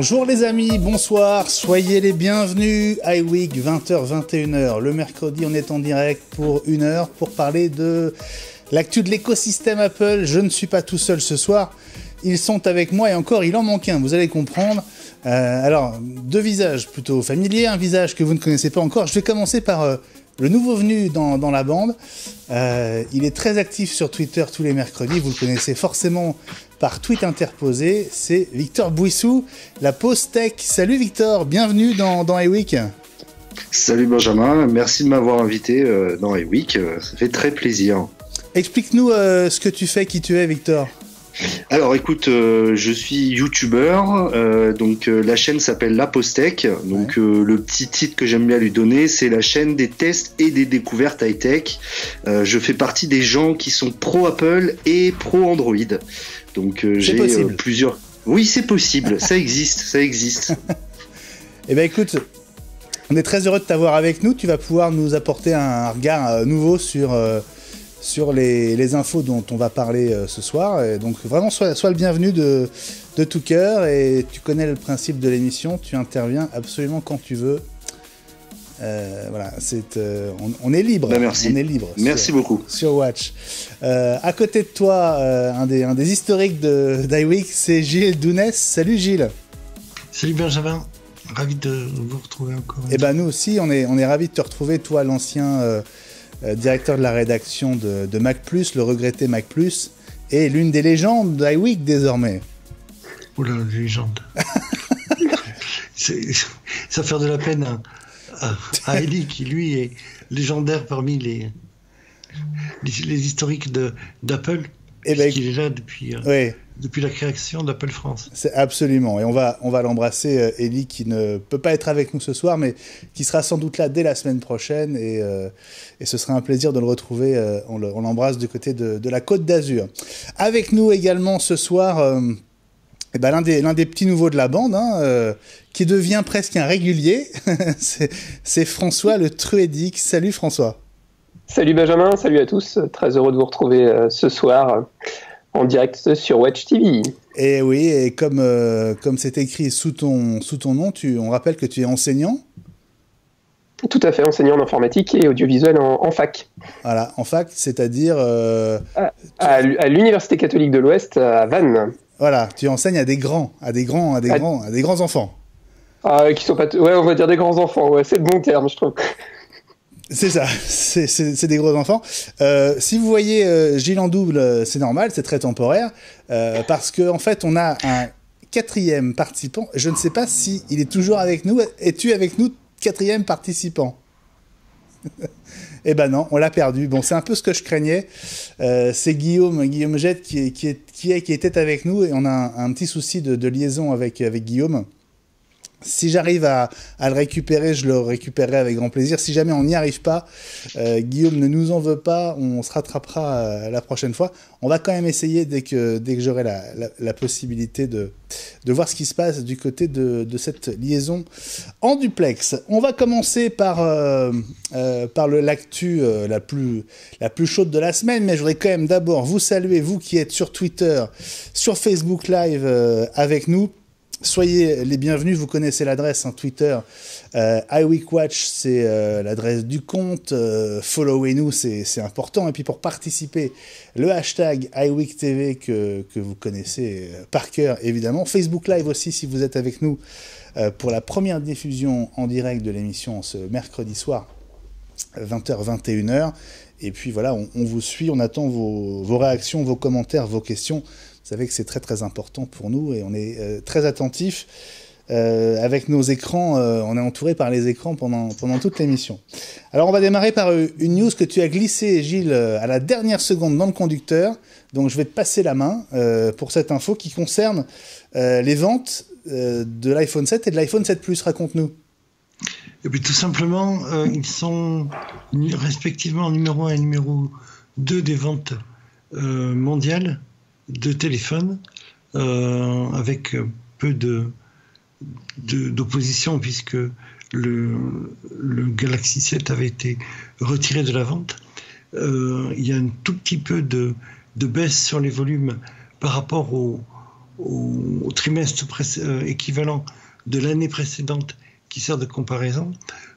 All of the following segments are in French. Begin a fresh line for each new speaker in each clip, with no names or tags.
Bonjour les amis, bonsoir, soyez les bienvenus. iWeek 20h-21h. Le mercredi, on est en direct pour 1 heure pour parler de l'actu de l'écosystème Apple. Je ne suis pas tout seul ce soir. Ils sont avec moi et encore, il en manque un, vous allez comprendre. Alors, deux visages plutôt familiers, un visage que vous ne connaissez pas encore. Je vais commencer par le nouveau venu dans la bande. Il est très actif sur Twitter tous les mercredis. Vous le connaissez forcément par tweet interposé. C'est Victor Bouissou, la pause tech. Salut Victor, bienvenue dans iWeek.
Salut Benjamin, merci de m'avoir invité dans iWeek. Ça fait très plaisir.
Explique-nous ce que tu fais, qui tu es Victor.
Alors écoute, je suis youtubeur, donc la chaîne s'appelle La Pause Tech, donc le petit titre que j'aime bien lui donner, c'est la chaîne des tests et des découvertes high-tech. Je fais partie des gens qui sont pro Apple et pro Android, donc j'ai plusieurs... Oui, c'est possible, ça existe.
Eh ben écoute, on est très heureux de t'avoir avec nous, tu vas pouvoir nous apporter un regard nouveau sur les infos dont on va parler ce soir. Et donc vraiment, sois le bienvenu de tout cœur. Et tu connais le principe de l'émission, tu interviens absolument quand tu veux. Voilà, on est libre.
Merci.
On est libre.
Merci beaucoup.
Sur Watch. À côté de toi, un des historiques d'iWeek, c'est Gilles Dounès. Salut Gilles. Salut
Benjamin. Ravi de vous retrouver encore.
Et ben nous aussi, on est ravis de te retrouver, toi l'ancien... directeur de la rédaction de Mac+, le regretté Mac+, et l'une des légendes d'iWeek désormais.
Oula, légende. Ça fait de la peine à Eli, qui lui est légendaire parmi les historiques d'Apple, puisqu'il est là depuis la création d'Apple France.
C'est absolument, et on va l'embrasser, Eli, qui ne peut pas être avec nous ce soir, mais qui sera sans doute là dès la semaine prochaine, et ce sera un plaisir de le retrouver. On l'embrasse du côté de la Côte d'Azur. Avec nous également ce soir, l'un des petits nouveaux de la bande, qui devient presque un régulier, c'est François le Truédic. Salut François.
Salut Benjamin, salut à tous, très heureux de vous retrouver ce soir en direct sur Watch TV.
Et oui, et comme c'est écrit sous ton nom, on rappelle que tu es enseignant.
Tout à fait, enseignant en informatique et audiovisuel en fac.
Voilà, en fac, c'est-à-dire...
à l'Université catholique de l'Ouest, à Vannes.
Voilà, tu enseignes à des grands enfants.
Qui sont pas... Ouais, on va dire des grands enfants, ouais, c'est le bon terme, je trouve.
C'est ça, c'est des gros enfants. Si vous voyez Gilles en double, c'est normal, c'est très temporaire, parce qu'en fait, on a un 4e participant. Je ne sais pas si il est toujours avec nous. Es-tu avec nous, 4e participant? Eh ben non, on l'a perdu. Bon, c'est un peu ce que je craignais. C'est Guillaume Jette qui était avec nous, et on a un petit souci de liaison avec Guillaume. Si j'arrive à le récupérer, je le récupérerai avec grand plaisir. Si jamais on n'y arrive pas, Guillaume ne nous en veut pas, on se rattrapera la prochaine fois. On va quand même essayer dès que j'aurai la possibilité de voir ce qui se passe du côté de cette liaison en duplex. On va commencer par l'actu la plus chaude de la semaine, mais je voudrais quand même d'abord vous saluer, vous qui êtes sur Twitter, sur Facebook Live avec nous. Soyez les bienvenus, vous connaissez l'adresse, Twitter, iWeekWatch, c'est l'adresse du compte, followez-nous, c'est important, et puis pour participer, le hashtag iWeekTV que vous connaissez par cœur, évidemment, Facebook Live aussi, si vous êtes avec nous pour la première diffusion en direct de l'émission ce mercredi soir, 20h-21h, et puis voilà, on vous suit, on attend vos réactions, vos commentaires, vos questions. Vous savez que c'est très très important pour nous et on est très attentifs avec nos écrans. On est entouré par les écrans pendant toute l'émission. Alors on va démarrer par une news que tu as glissée, Gilles, à la dernière seconde dans le conducteur. Donc je vais te passer la main pour cette info qui concerne les ventes de l'iPhone 7 et de l'iPhone 7 Plus. Raconte-nous.
Et puis tout simplement, ils sont respectivement numéro 1 et numéro 2 des ventes mondiales de téléphone, avec peu d'opposition, puisque le Galaxy 7 avait été retiré de la vente. Il y a un tout petit peu de baisse sur les volumes par rapport au au trimestre équivalent de l'année précédente qui sert de comparaison,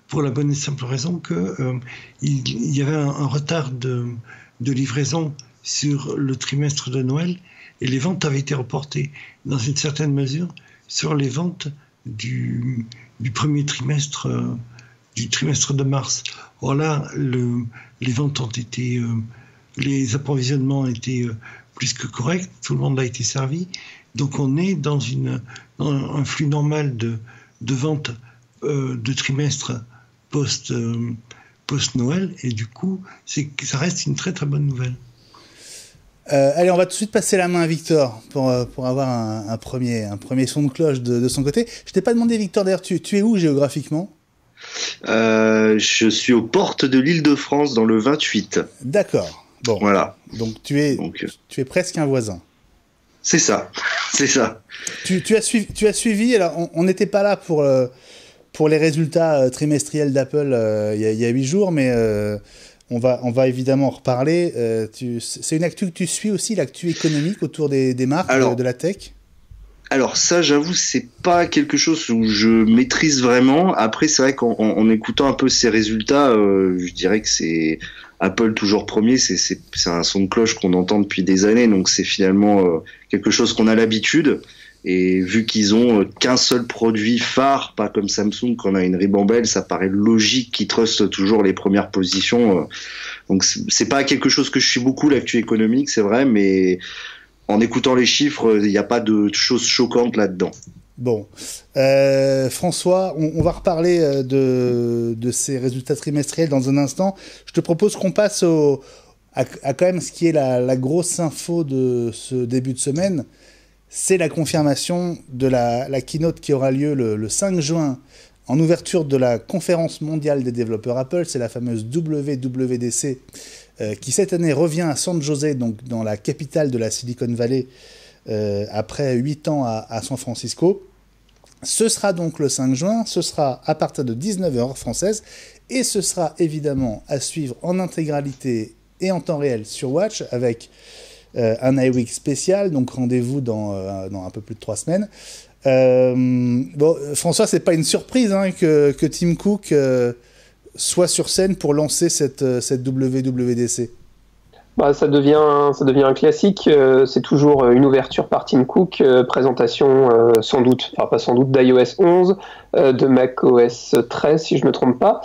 pour la bonne et simple raison qu'il y avait un retard de livraison sur le trimestre de Noël, et les ventes avaient été reportées dans une certaine mesure sur les ventes du premier trimestre, du trimestre de mars. Or là, les ventes ont été, les approvisionnements ont été plus que corrects, tout le monde a été servi, donc on est dans un flux normal de ventes de trimestre post-Noël, et du coup, ça reste une très très bonne nouvelle.
Allez, on va tout de suite passer la main à Victor pour avoir un premier son de cloche de son côté. Je t'ai pas demandé, Victor, d'ailleurs, tu es où géographiquement ?
Je suis aux portes de l'Île-de-France dans le 28.
D'accord. Bon.
Voilà.
Donc tu es presque un voisin.
C'est ça. C'est ça.
Tu as suivi. Alors, on n'était pas là pour les résultats trimestriels d'Apple il y a 8 jours, mais on va évidemment en reparler. C'est une actu que tu suis aussi, l'actu économique autour des marques de la tech.
Alors ça, j'avoue, c'est pas quelque chose où je maîtrise vraiment. Après, c'est vrai qu'en écoutant un peu ces résultats, je dirais que c'est Apple toujours premier. C'est un son de cloche qu'on entend depuis des années, donc c'est finalement quelque chose qu'on a l'habitude. Et vu qu'ils ont qu'un seul produit phare, pas comme Samsung qu'on a une ribambelle, ça paraît logique qu'ils trustent toujours les premières positions. Donc c'est pas quelque chose que je suis beaucoup, l'actu économique, c'est vrai, mais en écoutant les chiffres, il n'y a pas de choses choquantes là-dedans.
Bon, François, on va reparler de ces résultats trimestriels dans un instant. Je te propose qu'on passe à quand même ce qui est la grosse info de ce début de semaine. C'est la confirmation de la keynote qui aura lieu le 5 juin en ouverture de la conférence mondiale des développeurs Apple. C'est la fameuse WWDC qui cette année revient à San José, donc dans la capitale de la Silicon Valley, après 8 ans à San Francisco. Ce sera donc le 5 juin, ce sera à partir de 19h heure française, et ce sera évidemment à suivre en intégralité et en temps réel sur Watch, avec un iWeek spécial, donc rendez-vous dans un peu plus de 3 semaines. Bon, François, c'est pas une surprise que Tim Cook soit sur scène pour lancer cette WWDC.
Bah, ça devient un classique. C'est toujours une ouverture par Tim Cook, présentation sans doute, enfin pas sans doute, d'iOS 11, de macOS 13 si je me trompe pas.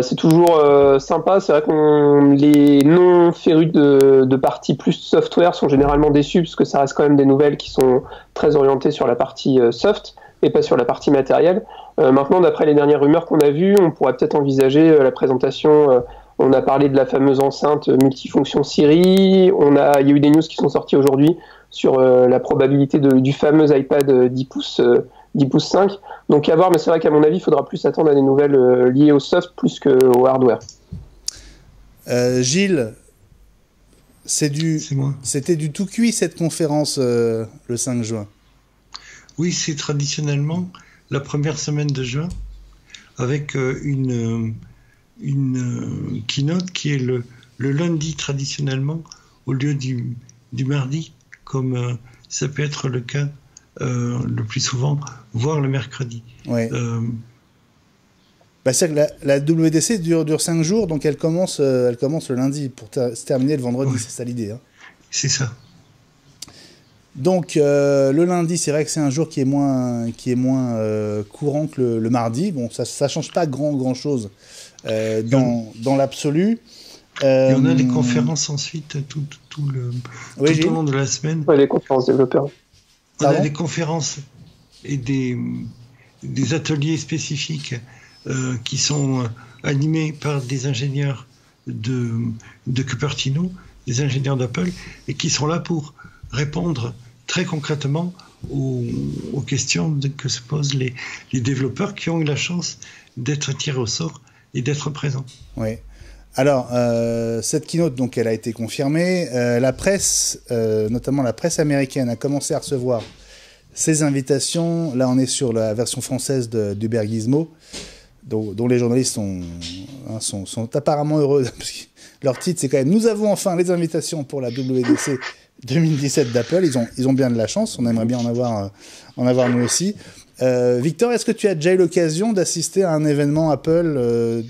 C'est toujours sympa. C'est vrai qu'on les non férus de partie plus software sont généralement déçus parce que ça reste quand même des nouvelles qui sont très orientées sur la partie soft et pas sur la partie matérielle. Maintenant, d'après les dernières rumeurs qu'on a vues, on pourrait peut-être envisager la présentation. On a parlé de la fameuse enceinte multifonction Siri. Il y a eu des news qui sont sorties aujourd'hui sur la probabilité du fameux iPad 10 pouces 5. Donc à voir, mais c'est vrai qu'à mon avis, il faudra plus attendre à des nouvelles liées au soft plus qu'au hardware.
Gilles, c'était du tout cuit cette conférence le 5 juin.
Oui, c'est traditionnellement la première semaine de juin, avec une keynote qui est le lundi traditionnellement au lieu du mardi, comme ça peut être le cas le plus souvent, voire le mercredi.
Ouais. C'est que la WDC dure 5 jours, donc elle commence le lundi pour se terminer le vendredi, ouais. C'est ça l'idée.
C'est ça.
Donc le lundi, c'est vrai que c'est un jour qui est moins courant que le mardi. Bon, ça change pas grand chose dans l'absolu.
Et on a des conférences ensuite tout au long de la semaine.
Ouais, les conférences développeurs.
On a des conférences et des ateliers spécifiques qui sont animés par des ingénieurs de Cupertino, des ingénieurs d'Apple, et qui sont là pour répondre très concrètement aux questions que se posent les développeurs qui ont eu la chance d'être tirés au sort et d'être présents.
Oui. Alors, cette keynote, donc, elle a été confirmée. La presse, notamment la presse américaine, a commencé à recevoir ces invitations. Là, on est sur la version française d'Uber Gizmo. dont les journalistes sont apparemment heureux. Parce que leur titre, c'est quand même « Nous avons enfin les invitations pour la WWDC 2017 d'Apple ». Ils ont bien de la chance, on aimerait bien en avoir nous aussi. Victor, est-ce que tu as déjà eu l'occasion d'assister à un événement Apple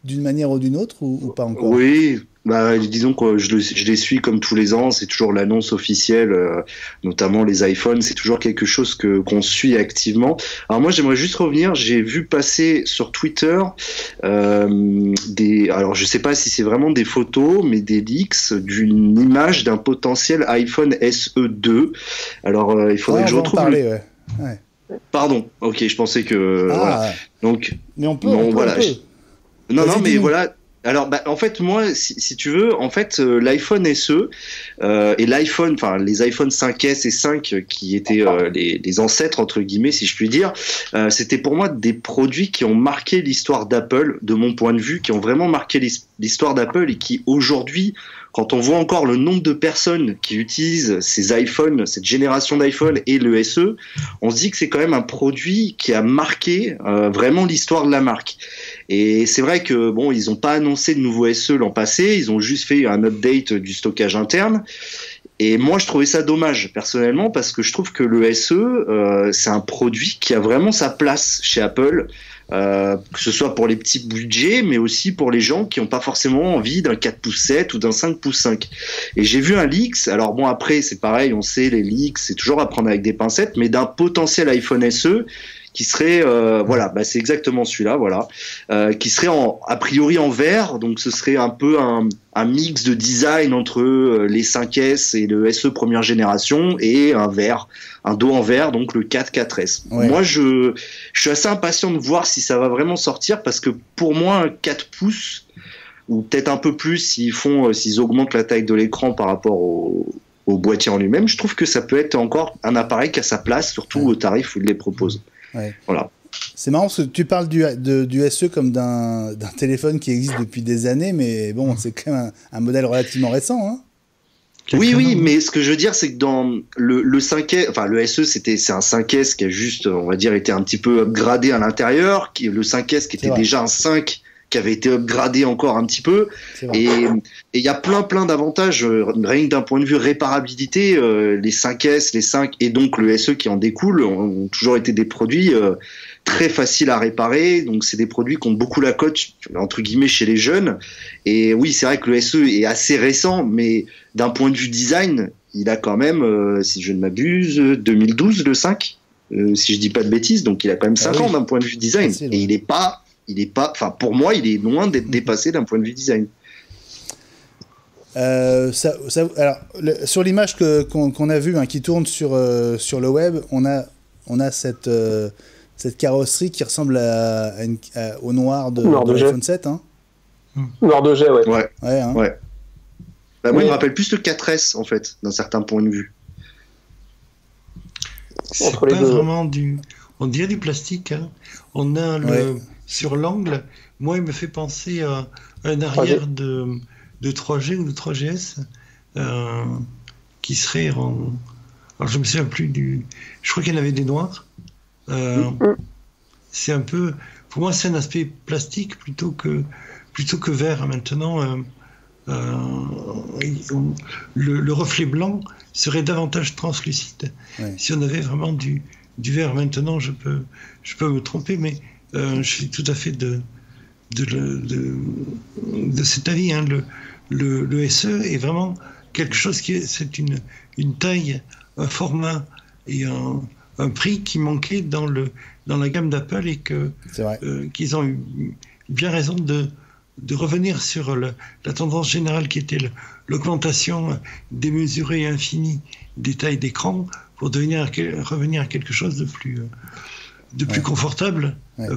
d'une manière ou d'une autre ou pas encore?
Oui, disons que je les suis comme tous les ans, c'est toujours l'annonce officielle, notamment les iPhones, c'est toujours quelque chose qu'on suit activement. Alors moi j'aimerais juste revenir, j'ai vu passer sur Twitter alors je sais pas si c'est vraiment des photos, mais des leaks d'une image d'un potentiel iPhone SE 2. Alors il faudrait que je retrouve...
Ouais.
Pardon, ok, je pensais que... voilà. Donc,
mais on peut,
voilà. Non, mais voilà. Alors, en fait, moi, si tu veux, en fait, l'iPhone SE et l'iPhone, enfin, les iPhone 5S et 5 qui étaient les ancêtres entre guillemets, si je puis dire, c'était pour moi des produits qui ont marqué l'histoire d'Apple, de mon point de vue, qui ont vraiment marqué l'histoire d'Apple et qui aujourd'hui, quand on voit encore le nombre de personnes qui utilisent ces iPhones, cette génération d'iPhone et le SE, on se dit que c'est quand même un produit qui a marqué vraiment l'histoire de la marque. Et c'est vrai que bon, ils n'ont pas annoncé de nouveau SE l'an passé, ils ont juste fait un update du stockage interne. Et moi, je trouvais ça dommage personnellement parce que je trouve que le SE, c'est un produit qui a vraiment sa place chez Apple. Que ce soit pour les petits budgets, mais aussi pour les gens qui n'ont pas forcément envie d'un 4 pouces 7 ou d'un 5 pouces 5. Et j'ai vu un leaks, alors bon après c'est pareil, on sait les leaks, c'est toujours à prendre avec des pincettes, mais d'un potentiel iPhone SE qui serait c'est exactement celui-là, qui serait a priori en vert, donc ce serait un peu un mix de design entre les 5S et le SE première génération et un dos en vert, donc le 4S. Ouais. Moi je suis assez impatient de voir si ça va vraiment sortir parce que pour moi un 4 pouces ou peut-être un peu plus s'ils augmentent la taille de l'écran par rapport au boîtier en lui-même, je trouve que ça peut être encore un appareil qui a sa place, surtout au tarif où il les propose.
Ouais.
Voilà.
C'est marrant parce que tu parles du SE comme d'un téléphone qui existe depuis des années, mais bon, c'est quand même un modèle relativement récent. Hein.
Oui, mais ce que je veux dire, c'est que dans le 5S, enfin le SE, c'est un 5S qui a juste, on va dire, été un petit peu upgradé à l'intérieur, le 5S qui était déjà un 5 qui avait été upgradé encore un petit peu, et il y a plein d'avantages, rien que d'un point de vue réparabilité, les 5S, les 5 et donc le SE qui en découle ont toujours été des produits très faciles à réparer, donc c'est des produits qui ont beaucoup la cote entre guillemets chez les jeunes, et oui c'est vrai que le SE est assez récent, mais d'un point de vue design, il a quand même, si je ne m'abuse, 2012 le 5, si je dis pas de bêtises, donc il a quand même 5 ans d'un point de vue design, et il est pas, enfin pour moi, il est loin d'être dépassé d'un point de vue design.
Alors, sur l'image qu'on a vue, qui tourne sur le web, on a cette carrosserie qui ressemble au noir de l'iPhone 7. Hein.
Noir de jet, ouais.
Ouais. Moi, il me rappelle plus le 4S, en fait, d'un certain point de vue.
C'est pas vraiment on dirait du plastique. Hein. On a sur l'angle, moi, il me fait penser à un arrière de 3G ou de 3GS qui serait en... Alors, je me souviens plus je crois qu'il y en avait des noirs. C'est un peu... Pour moi, c'est un aspect plastique plutôt que vert. Maintenant, le reflet blanc serait davantage translucide. Ouais. Si on avait vraiment du vert maintenant, je peux me tromper, mais je suis tout à fait de cet avis. Hein. Le SE est vraiment quelque chose c'est une taille, un format et un prix qui manquait dans la gamme d'Apple et qu'ils ont eu bien raison de revenir sur la tendance générale qui était l'augmentation démesurée et infinie des tailles d'écran pour revenir à quelque chose de plus confortable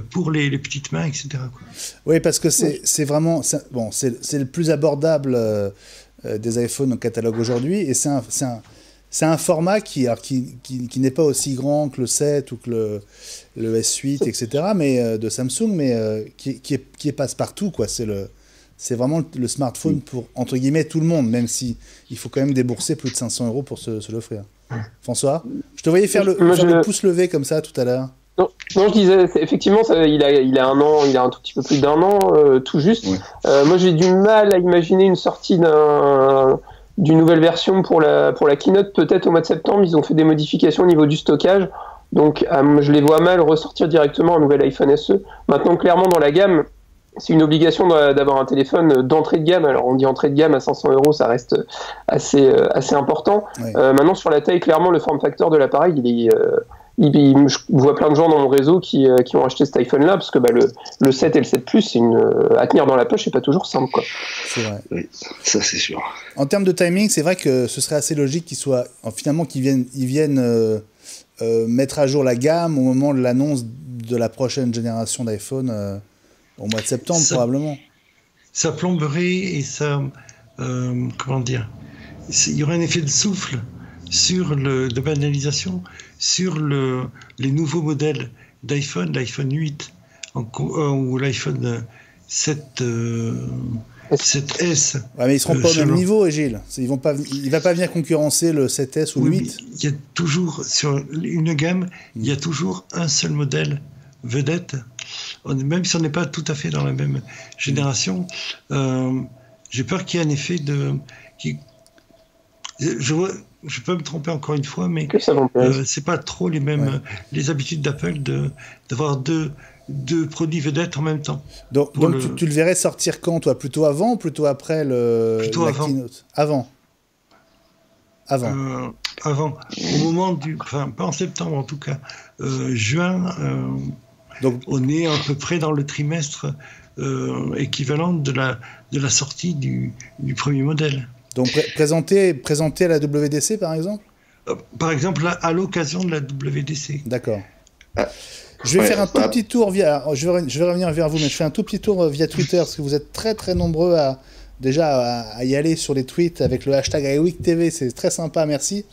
pour les petites mains, etc. Quoi.
Oui, parce que c'est vraiment... C'est le plus abordable des iPhones au catalogue aujourd'hui, et c'est un format qui n'est pas aussi grand que le 7 ou que le S8, etc., mais, de Samsung, mais qui passe partout, quoi. C'est vraiment le smartphone pour, entre guillemets, tout le monde, même si il faut quand même débourser plus de 500 € pour se l'offrir. François, je te voyais faire le pouce levé comme ça tout à l'heure.
Non, Non, je disais, effectivement, il a un an, il a un tout petit peu plus d'un an, tout juste.
Ouais.
Moi, j'ai du mal à imaginer une sortie d'une nouvelle version pour la keynote, peut-être au mois de septembre. Ils ont fait des modifications au niveau du stockage, donc je les vois mal ressortir directement un nouvel iPhone SE. Maintenant, clairement, dans la gamme, c'est une obligation d'avoir un téléphone d'entrée de gamme. Alors, on dit entrée de gamme à 500 €, ça reste assez important.
Ouais.
Maintenant, sur la taille, clairement, le form factor de l'appareil, je vois plein de gens dans mon réseau qui ont acheté cet iPhone-là, parce que le 7 et le 7 Plus, à tenir dans la poche, c'est pas toujours simple, quoi.
C'est vrai.
Oui, ça c'est sûr.
En termes de timing, c'est vrai que ce serait assez logique qu'ils viennent mettre à jour la gamme au moment de l'annonce de la prochaine génération d'iPhone au mois de septembre, probablement.
Ça plomberait et ça, comment dire, il y aurait un effet de souffle de banalisation sur les nouveaux modèles d'iPhone, l'iPhone 8 ou l'iPhone 7S.
Ouais, mais ils seront pas au même niveau, Gilles. Il va pas venir concurrencer le 7S ou le 8.
Il y a toujours, sur une gamme, il y a toujours un seul modèle vedette. Même si on n'est pas tout à fait dans la même génération, j'ai peur qu'il y ait un effet je peux me tromper encore une fois, mais c'est pas trop les habitudes d'Apple d'avoir deux produits vedettes en même temps.
Donc tu le verrais sortir quand, toi? Plutôt avant ou plutôt après keynote? Avant.
Avant. Au moment enfin, pas en septembre en tout cas, juin. Donc, on est à peu près dans le trimestre équivalent de la sortie du premier modèle.
Donc présenté à la WWDC, par exemple?
Par exemple, à l'occasion de la WWDC.
D'accord. Je vais faire un tout petit tour je vais revenir vers vous, mais je fais un tout petit tour via Twitter, parce que vous êtes très très nombreux à y aller sur les tweets avec le hashtag iWeekTV, c'est très sympa, merci.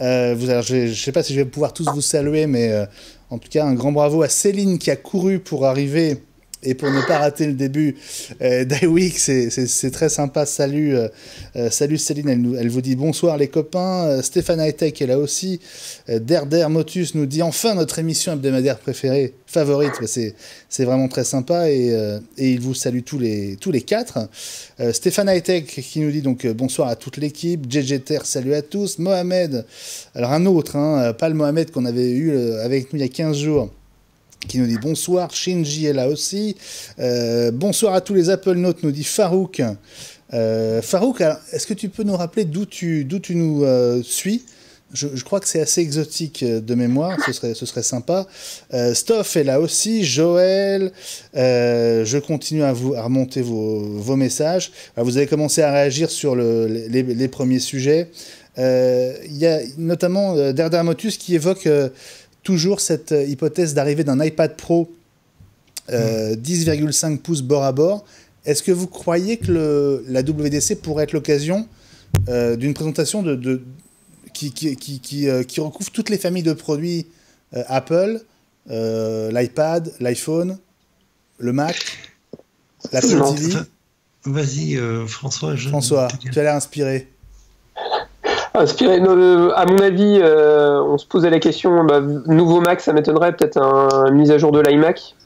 Je ne sais pas si je vais pouvoir tous vous saluer, mais en tout cas, un grand bravo à Céline qui a couru pour arriver et pour ne pas rater le début d'iWeek, c'est très sympa. Salut Céline, elle vous dit bonsoir les copains. Stéphane Hightech est là aussi. Derder Motus nous dit enfin notre émission hebdomadaire préférée, favorite. C'est vraiment très sympa et il vous salue tous les quatre. Stéphane Hightech qui nous dit donc bonsoir à toute l'équipe. JJTR, salut à tous. Mohamed, alors un autre, pas le Mohamed qu'on avait eu avec nous il y a 15 jours, qui nous dit bonsoir. Shinji est là aussi. Bonsoir à tous les Apple Notes, nous dit Farouk. Farouk, est-ce que tu peux nous rappeler d'où tu nous suis? Je crois que c'est assez exotique de mémoire, ce serait sympa. Stoff est là aussi. Joël, je continue à remonter vos messages. Alors, vous avez commencé à réagir sur les premiers sujets. Il y a notamment Derder Motus qui évoque toujours cette hypothèse d'arrivée d'un iPad Pro 10,5 pouces bord à bord. Est-ce que vous croyez que la WWDC pourrait être l'occasion d'une présentation qui recouvre toutes les familles de produits Apple, l'iPad, l'iPhone, le Mac, l'Apple TV?
Vas-y, François.
François, tu as l'air inspiré.
Inspiré, à mon avis, on se posait la question, nouveau Mac, ça m'étonnerait, peut-être une mise à jour de l'iMac.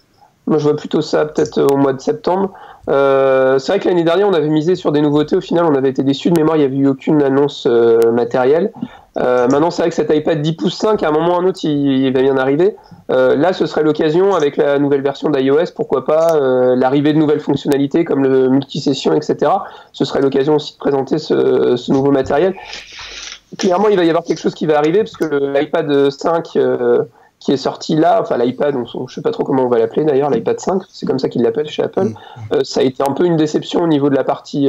Moi, je vois plutôt ça peut-être au mois de septembre. C'est vrai que l'année dernière, on avait misé sur des nouveautés. Au final, on avait été déçus. De mémoire, il n'y avait eu aucune annonce matérielle. Maintenant, c'est vrai que cet iPad 10 pouces 5, à un moment ou à un autre, il va bien arriver. Là, ce serait l'occasion, avec la nouvelle version d'iOS, pourquoi pas, l'arrivée de nouvelles fonctionnalités comme le multisession, etc. Ce serait l'occasion aussi de présenter ce nouveau matériel. Clairement, il va y avoir quelque chose qui va arriver, parce que l'iPad 5 qui est sorti là, enfin l'iPad, je ne sais pas trop comment on va l'appeler d'ailleurs, l'iPad 5, c'est comme ça qu'ils l'appellent chez Apple, ça a été un peu une déception au niveau de la partie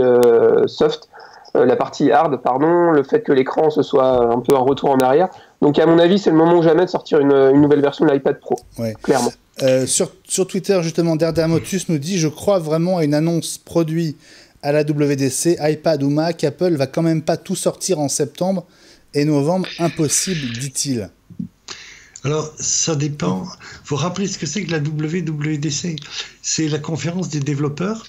soft, la partie hard, pardon, le fait que l'écran ce soit un peu un retour en arrière. Donc à mon avis, c'est le moment ou jamais de sortir une nouvelle version de l'iPad Pro, clairement.
Sur Twitter, justement, Derder Motus nous dit « Je crois vraiment à une annonce produit à la WWDC, iPad ou Mac, Apple va quand même pas tout sortir en septembre et novembre, impossible, dit-il. »
Alors, ça dépend. Il faut rappeler ce que c'est que la WWDC. C'est la conférence des développeurs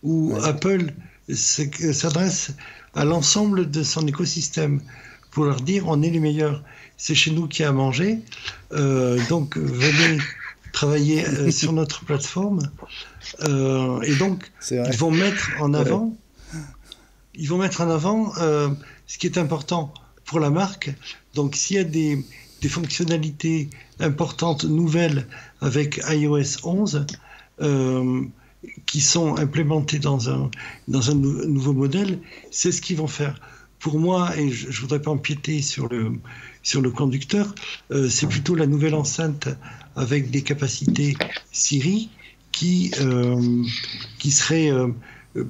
où Apple s'adresse à l'ensemble de son écosystème pour leur dire on est les meilleurs. C'est chez nous qu'il y a à manger. Donc, venez travailler sur notre plateforme. Et donc, ils vont mettre en avant, ce qui est important pour la marque. Donc, s'il y a des fonctionnalités importantes, nouvelles avec iOS 11, qui sont implémentées dans un nouveau modèle, c'est ce qu'ils vont faire. Pour moi, et je ne voudrais pas empiéter sur le conducteur, c'est plutôt la nouvelle enceinte avec des capacités Siri qui serait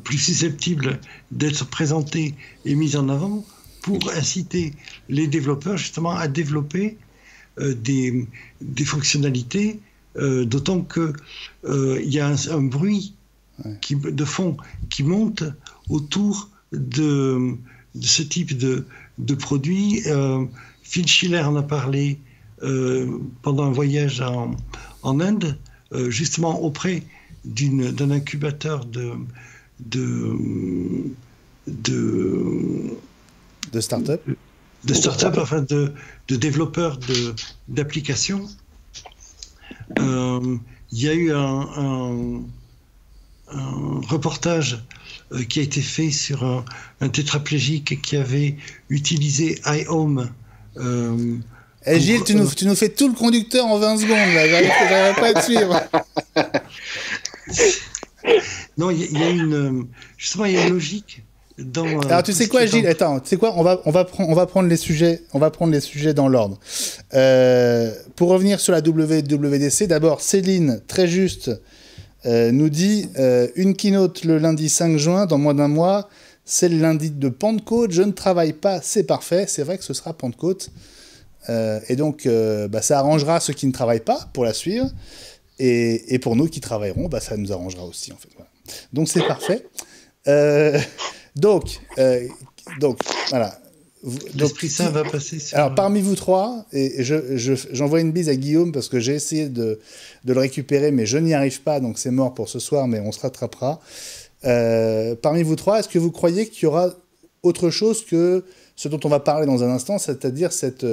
plus susceptible d'être présentée et mise en avant pour inciter les développeurs justement à développer des fonctionnalités, d'autant que il y a un bruit de fond qui monte autour de ce type de produit. Phil Schiller en a parlé pendant un voyage en Inde, justement auprès d'un incubateur de
start-up,
enfin de développeurs d'applications. Il y a eu un reportage qui a été fait sur un tétraplégique qui avait utilisé iHome.
Gilles, tu nous fais tout le conducteur en 20 secondes, là. J'arrive pas à te suivre.
Non, il y a une logique dans.
Alors tu sais quoi, Gilles? Attends, tu sais quoi? On va prendre les sujets dans l'ordre. Pour revenir sur la WWDC, d'abord Céline, très juste, nous dit une keynote le lundi 5 juin, dans moins d'un mois. C'est le lundi de Pentecôte. Je ne travaille pas, c'est parfait. C'est vrai que ce sera Pentecôte. Et donc, ça arrangera ceux qui ne travaillent pas pour la suivre. Et pour nous qui travaillerons, ça nous arrangera aussi, en fait. Voilà. Donc, c'est parfait. Donc, voilà.
L'Esprit Saint va passer sur...
Alors, parmi vous trois, et j'envoie une bise à Guillaume parce que j'ai essayé de le récupérer, mais je n'y arrive pas, donc c'est mort pour ce soir, mais on se rattrapera. Parmi vous trois, est-ce que vous croyez qu'il y aura autre chose que ce dont on va parler dans un instant, c'est-à-dire cet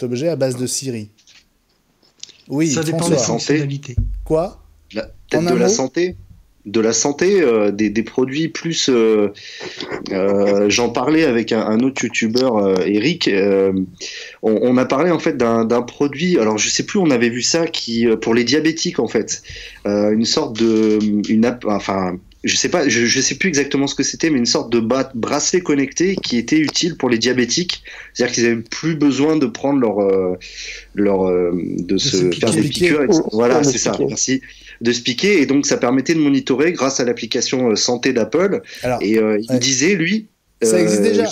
objet à base de Siri? Oui,
ça dépend des fonctionnalités.
Quoi?
Peut-être de la santé. De la santé, des produits plus. J'en parlais avec un autre youtubeur, Eric. On a parlé en fait d'un produit. Alors je sais plus, on avait vu ça pour les diabétiques en fait, une sorte je sais pas, je sais plus exactement ce que c'était, mais une sorte de bracelet connecté qui était utile pour les diabétiques. C'est-à-dire qu'ils avaient plus besoin de prendre faire des piqûres. Voilà, c'est ça. Merci. De se piquer, et donc ça permettait de monitorer grâce à l'application santé d'Apple. Et il disait, lui...
Ça existe déjà.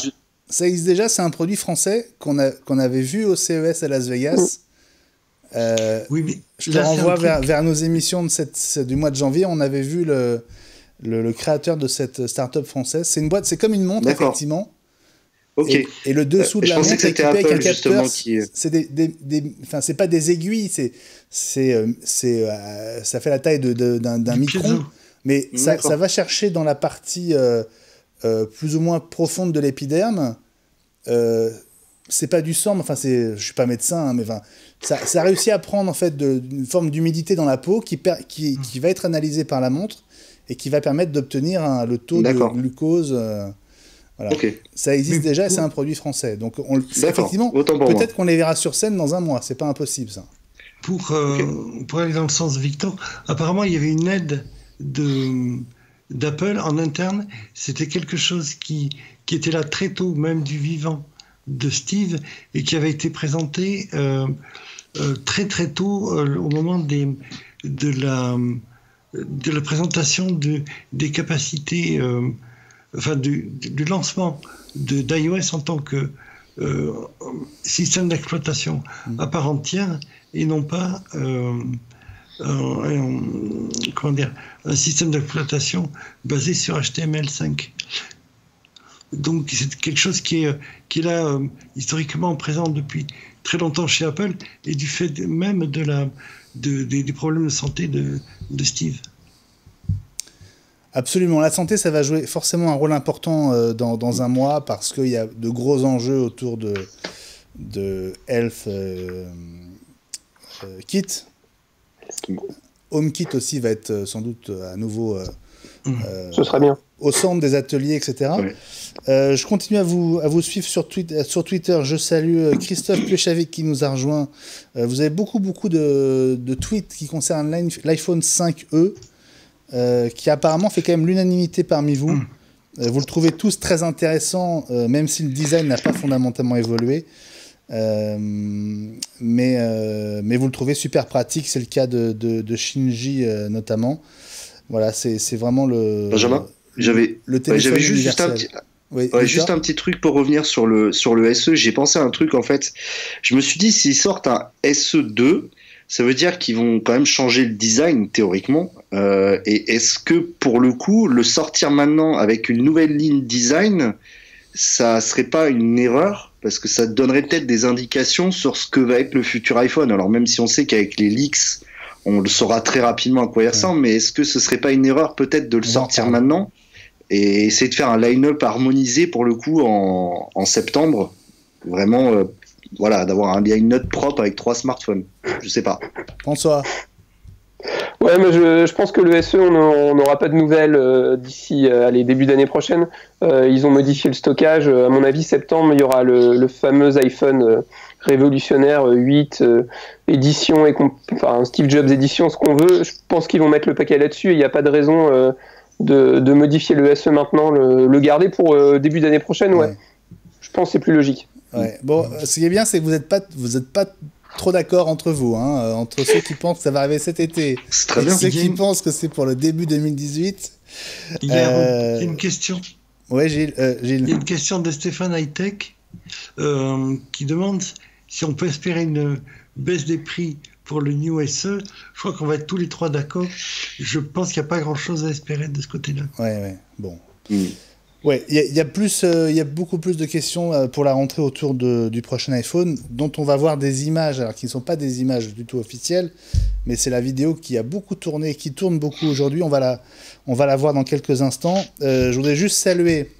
Ça existe déjà, c'est un produit français qu'on avait vu au CES à Las Vegas.
Oui, mais
je te renvoie vers nos émissions du mois de janvier. On avait vu le créateur de cette start-up française. C'est une boîte, c'est comme une montre, effectivement.
Okay.
Et le dessous de la montre équipé avec un capteur, c'est pas des aiguilles, ça fait la taille d'un micron, mais ça va chercher dans la partie plus ou moins profonde de l'épiderme. C'est pas du sang, je suis pas médecin, mais ça réussit à prendre en fait une forme d'humidité dans la peau qui va être analysée par la montre et qui va permettre d'obtenir le taux de glucose. Voilà. Okay. Ça existe déjà et c'est un produit français. Donc, effectivement, peut-être qu'on les verra sur scène dans un mois. C'est pas impossible, ça.
Pour aller dans le sens de Victor, apparemment, il y avait une aide d'Apple en interne. C'était quelque chose qui était là très tôt, même du vivant de Steve, et qui avait été présenté très très tôt au moment de la présentation des capacités... du lancement d'iOS en tant que système d'exploitation à part entière et non pas un système d'exploitation basé sur HTML5. Donc c'est quelque chose qui est là historiquement présent depuis très longtemps chez Apple et du fait même des problèmes de santé de Steve.
Absolument. La santé, ça va jouer forcément un rôle important dans un mois parce qu'il y a de gros enjeux autour de Health Kit. HomeKit aussi va être sans doute à nouveau
ce serait bien.
Au centre des ateliers, etc.
Ouais.
Je continue à vous suivre sur Twitter. Je salue Christophe Plechavic qui nous a rejoint. Vous avez beaucoup de tweets qui concernent l'iPhone 5e, qui apparemment fait quand même l'unanimité parmi vous. Vous le trouvez tous très intéressant, même si le design n'a pas fondamentalement évolué. Mais vous le trouvez super pratique. C'est le cas de Shinji notamment. Voilà, c'est vraiment le...
Benjamin, j'avais juste un petit truc pour revenir sur le SE. J'ai pensé à un truc, en fait. Je me suis dit, s'ils sortent un SE2, ça veut dire qu'ils vont quand même changer le design, théoriquement. Et est-ce que, pour le coup, le sortir maintenant avec une nouvelle ligne design, ça serait pas une erreur? Parce que ça donnerait peut-être des indications sur ce que va être le futur iPhone. Alors, même si on sait qu'avec les leaks, on le saura très rapidement à quoi il ressemble, mais est-ce que ce serait pas une erreur peut-être de le sortir maintenant et essayer de faire un line-up harmonisé pour le coup en septembre, vraiment voilà, d'avoir un line-up propre avec 3 smartphones. Je sais pas.
François.
Ouais, mais je pense que le SE, on n'aura pas de nouvelles d'ici début d'année prochaine. Ils ont modifié le stockage. À mon avis, septembre, il y aura le fameux iPhone révolutionnaire 8 édition enfin Steve Jobs édition, ce qu'on veut. Je pense qu'ils vont mettre le paquet là-dessus et il n'y a pas de raison de modifier le SE maintenant, le garder pour début d'année prochaine. Ouais. Je pense que c'est plus logique.
Ouais. Bon, ce qui est bien, c'est que vous êtes pas trop d'accord entre vous, hein, entre ceux qui pensent que ça va arriver cet été et ceux qui pensent que c'est pour le début 2018.
Il y a une question.
Ouais, Gilles.
Il y a une question de Stéphane Hightech qui demande si on peut espérer une baisse des prix pour le New SE. Je crois qu'on va être tous les trois d'accord. Je pense qu'il n'y a pas grand-chose à espérer de ce côté-là.
Ouais, bon. Ouais, il y a beaucoup plus de questions pour la rentrée autour du prochain iPhone, dont on va voir des images, alors qui ne sont pas des images du tout officielles, mais c'est la vidéo qui a beaucoup tourné, qui tourne beaucoup aujourd'hui. On va la voir dans quelques instants. Je voudrais juste saluer.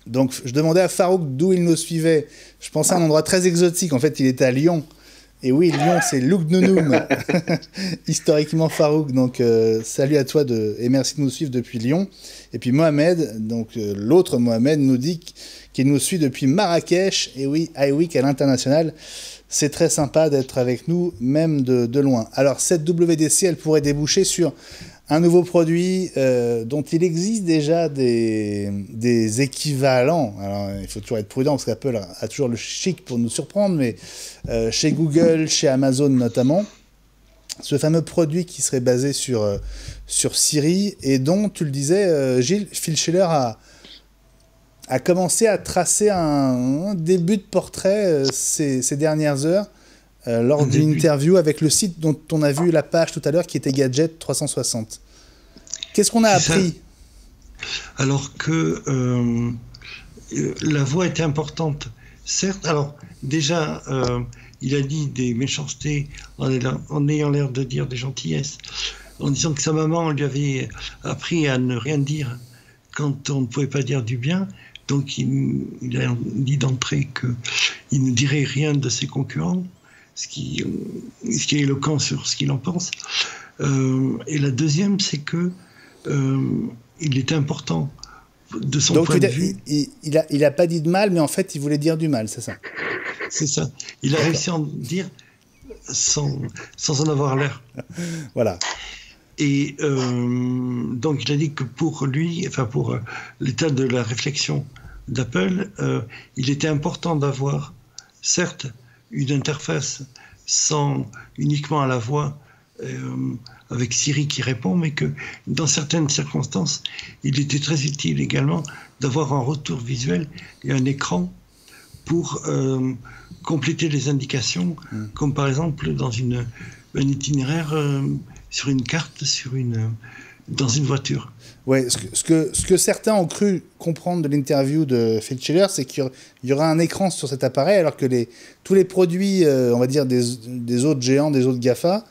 Donc, je demandais à Farouk d'où il nous suivait. Je pensais à un endroit très exotique. En fait, il était à Lyon. Et oui, Lyon, c'est Lugdunum. Historiquement, Farouk. Donc, salut à toi et merci de nous suivre depuis Lyon. Et puis Mohamed, donc l'autre Mohamed, nous dit qu'il nous suit depuis Marrakech. Et oui, iWeek à l'international. C'est très sympa d'être avec nous, même de loin. Alors, cette WDC, elle pourrait déboucher sur un nouveau produit dont il existe déjà des équivalents. Alors, il faut toujours être prudent parce qu'Apple a toujours le chic pour nous surprendre, mais chez Google, chez Amazon notamment, ce fameux produit qui serait basé sur Siri et dont, tu le disais, Gilles, Phil Schiller a commencé à tracer un début de portrait ces dernières heures lors d'une interview avec le site dont on a vu la page tout à l'heure qui était Gadget 360. Qu'est-ce qu'on a appris ?
Alors que la voix était importante, certes. Alors déjà, il a dit des méchancetés en ayant l'air de dire des gentillesses, en disant que sa maman lui avait appris à ne rien dire quand on ne pouvait pas dire du bien. Donc il a dit d'entrée qu'il ne dirait rien de ses concurrents, ce qui est éloquent sur ce qu'il en pense. Et la deuxième, c'est que il était important de son point de vue.
Il a pas dit de mal, mais en fait, il voulait dire du mal, c'est ça.
C'est ça. Il a réussi à en dire sans en avoir l'air.
Voilà.
Et donc, il a dit que pour lui, enfin pour l'état de la réflexion d'Apple, il était important d'avoir, certes, une interface sans uniquement à la voix avec Siri qui répond, mais que dans certaines circonstances, il était très utile également d'avoir un retour visuel et un écran pour compléter les indications, comme par exemple dans un itinéraire sur une carte, dans une voiture.
Ouais, ce que certains ont cru comprendre de l'interview de Phil Schiller, c'est qu'il y aura un écran sur cet appareil, alors que tous les produits, on va dire, des autres géants, des autres GAFA,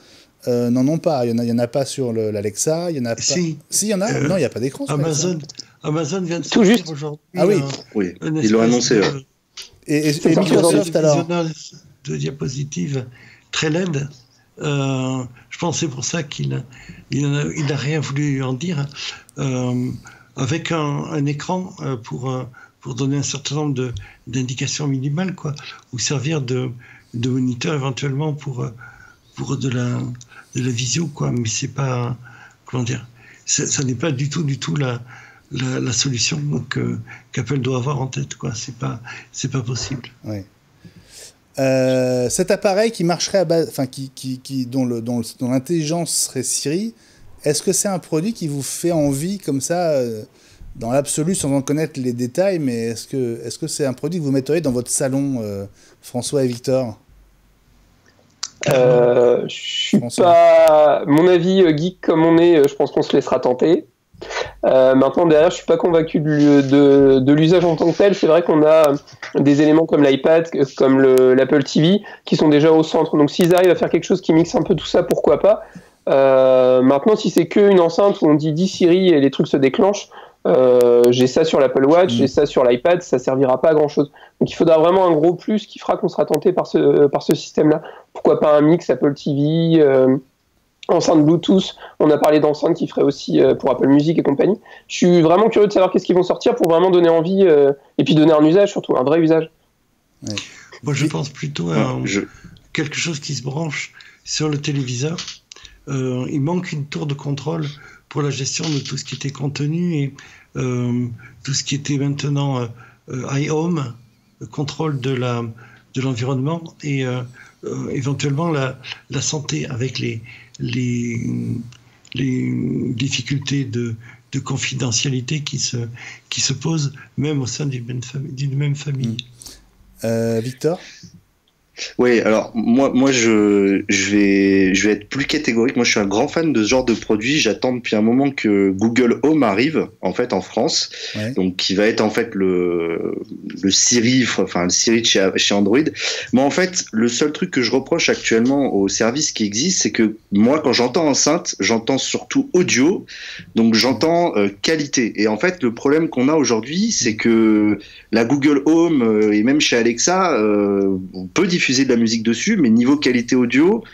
n'en ont pas. Il y en a pas sur l'Alexa, il y en a pas. Si, il y en a. Non, il n'y a pas d'écran sur
Amazon vient de sortir aujourd'hui.
Ah oui.
Oui, ils l'ont annoncé.
Et Microsoft alors.
De diapositives très laides Je pense que c'est pour ça qu'il a rien voulu en dire. Avec un écran pour donner un certain nombre d'indications minimales, quoi, ou servir de moniteur éventuellement pour de la visio, quoi. Mais c'est pas, comment dire, ça n'est pas du tout la solution qu'Apple doit avoir en tête, quoi. C'est pas possible.
Ouais. Cet appareil qui marcherait à base, enfin dont l'intelligence serait Siri, est-ce que c'est un produit qui vous fait envie comme ça, dans l'absolu, sans en connaître les détails, mais est-ce que c'est un produit que vous metteriez dans votre salon, François et Victor?
Je suis pas, mon avis geek comme on est, je pense qu'on se laissera tenter. Maintenant derrière, je suis pas convaincu de l'usage en tant que tel. C'est vrai qu'on a des éléments comme l'iPad, comme l'Apple TV, qui sont déjà au centre. Donc s'ils arrivent à faire quelque chose qui mixe un peu tout ça, pourquoi pas. Maintenant, si c'est qu'une enceinte où on dit Siri et les trucs se déclenchent, j'ai ça sur l'Apple Watch, j'ai ça sur l'iPad, ça servira pas à grand chose. Donc il faudra vraiment un gros plus qui fera qu'on sera tenté par ce système-là. Pourquoi pas un mix Apple TV, enceinte Bluetooth. On a parlé d'enceintes qui feraient aussi pour Apple Music et compagnie. Je suis vraiment curieux de savoir qu'est-ce qu'ils vont sortir pour vraiment donner envie et puis donner un usage, surtout un vrai usage.
Ouais. Moi, je pense plutôt à quelque chose qui se branche sur le téléviseur. Il manque une tour de contrôle pour la gestion de tout ce qui était contenu et tout ce qui était maintenant iHome, contrôle de l'environnement et éventuellement la santé avec les difficultés de confidentialité qui se posent même au sein d'une même famille.
Victor ?
Oui, alors moi je vais être plus catégorique. Moi je suis un grand fan de ce genre de produit. J'attends depuis un moment que Google Home arrive en fait en France, donc qui va être en fait le Siri, enfin le Siri de chez Android. Moi en fait le seul truc que je reproche actuellement aux services qui existent, c'est que moi quand j'entends enceinte, j'entends surtout audio, donc j'entends qualité. Et en fait le problème qu'on a aujourd'hui, c'est que la Google Home et même chez Alexa, on peut diffuser de la musique dessus, mais niveau qualité audio,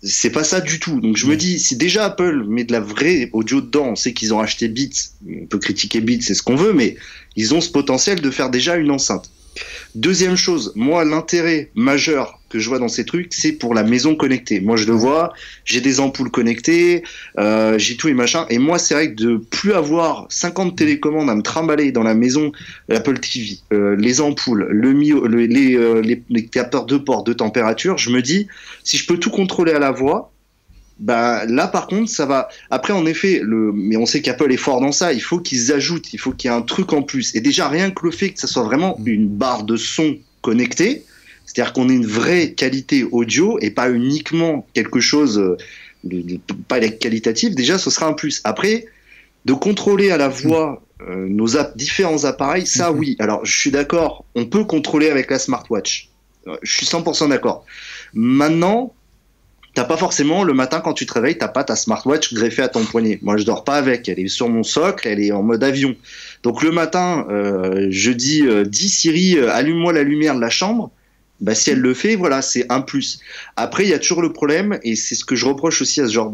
c'est pas ça du tout. Donc je me dis, si déjà Apple met de la vraie audio dedans, on sait qu'ils ont acheté Beats, on peut critiquer Beats, c'est ce qu'on veut, mais ils ont ce potentiel de faire déjà une enceinte. Deuxième chose, moi l'intérêt majeur que je vois dans ces trucs, c'est pour la maison connectée. Moi je le vois, j'ai des ampoules connectées, j'ai tout et machin, et moi c'est vrai que de plus avoir 50 télécommandes à me trimballer dans la maison, l'Apple TV, les ampoules, les capteurs de port, de température, je me dis, si je peux tout contrôler à la voix, bah là par contre ça va. Après en effet, mais on sait qu'Apple est fort dans ça, il faut qu'ils ajoutent, il faut qu'il y ait un truc en plus. Et déjà rien que le fait que ça soit vraiment une barre de son connectée, c'est-à-dire qu'on ait une vraie qualité audio et pas uniquement quelque chose pas qualitatif, déjà ce sera un plus. Après, de contrôler à la voix nos différents appareils, ça oui. Alors je suis d'accord, on peut contrôler avec la smartwatch. Je suis 100% d'accord. Maintenant, t'as pas forcément le matin quand tu te réveilles, t'as pas ta smartwatch greffée à ton poignet. Moi, je dors pas avec. Elle est sur mon socle, elle est en mode avion. Donc le matin, je dis Siri, allume-moi la lumière de la chambre. Bah si elle le fait, voilà, c'est un plus. Après, il y a toujours le problème, et c'est ce que je reproche aussi à ce genre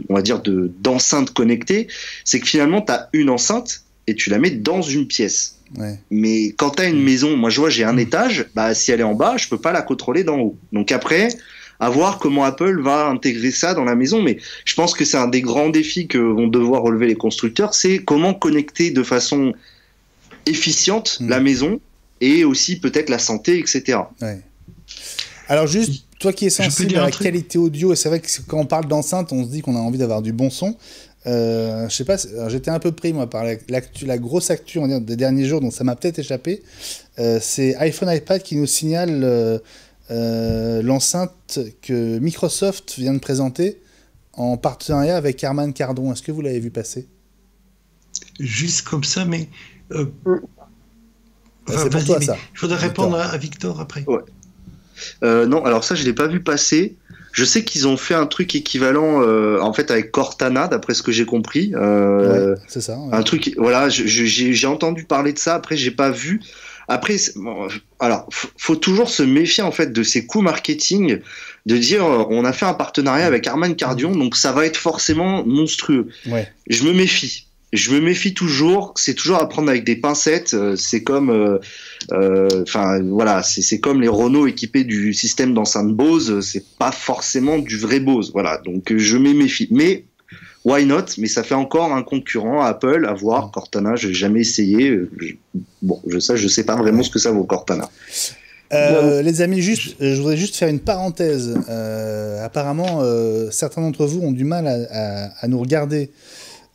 on va dire d'enceinte connectée, c'est que finalement t'as une enceinte et tu la mets dans une pièce. Ouais. Mais quand t'as une maison, moi je vois, j'ai un étage, bah si elle est en bas, je peux pas la contrôler d'en haut. Donc après, à voir comment Apple va intégrer ça dans la maison, mais je pense que c'est un des grands défis que vont devoir relever les constructeurs, c'est comment connecter de façon efficiente la maison et aussi peut-être la santé, etc. Ouais.
Alors juste, toi qui es sensible à la qualité audio, et c'est vrai que quand on parle d'enceinte, on se dit qu'on a envie d'avoir du bon son. Je sais pas, j'étais un peu pris moi par la grosse actu on va dire, des derniers jours, donc ça m'a peut-être échappé. C'est iPhone, iPad qui nous signale l'enceinte que Microsoft vient de présenter en partenariat avec Harman Kardon. Est-ce que vous l'avez vu passer ?
Juste comme ça, mais
c'est pour toi ça.
Il faudrait répondre à Victor après.
Ouais. Non, alors ça je l'ai pas vu passer. Je sais qu'ils ont fait un truc équivalent en fait avec Cortana, d'après ce que j'ai compris.
Ouais, c'est ça. Ouais.
Un truc, voilà, j'ai entendu parler de ça. Après, j'ai pas vu. Après, bon, alors, faut toujours se méfier en fait de ces coups marketing. de dire on a fait un partenariat avec Harman Kardon, donc ça va être forcément monstrueux.
Ouais.
Je me méfie toujours. C'est toujours à prendre avec des pincettes. C'est comme, voilà, c'est comme les Renault équipés du système d'enceinte Bose. C'est pas forcément du vrai Bose. Voilà, donc je me méfie. Mais why not? Mais ça fait encore un concurrent à Apple. À voir. Cortana, j'ai jamais essayé. Je sais pas vraiment ce que ça vaut, Cortana.
Les amis, je voudrais juste faire une parenthèse. Apparemment, certains d'entre vous ont du mal à nous regarder.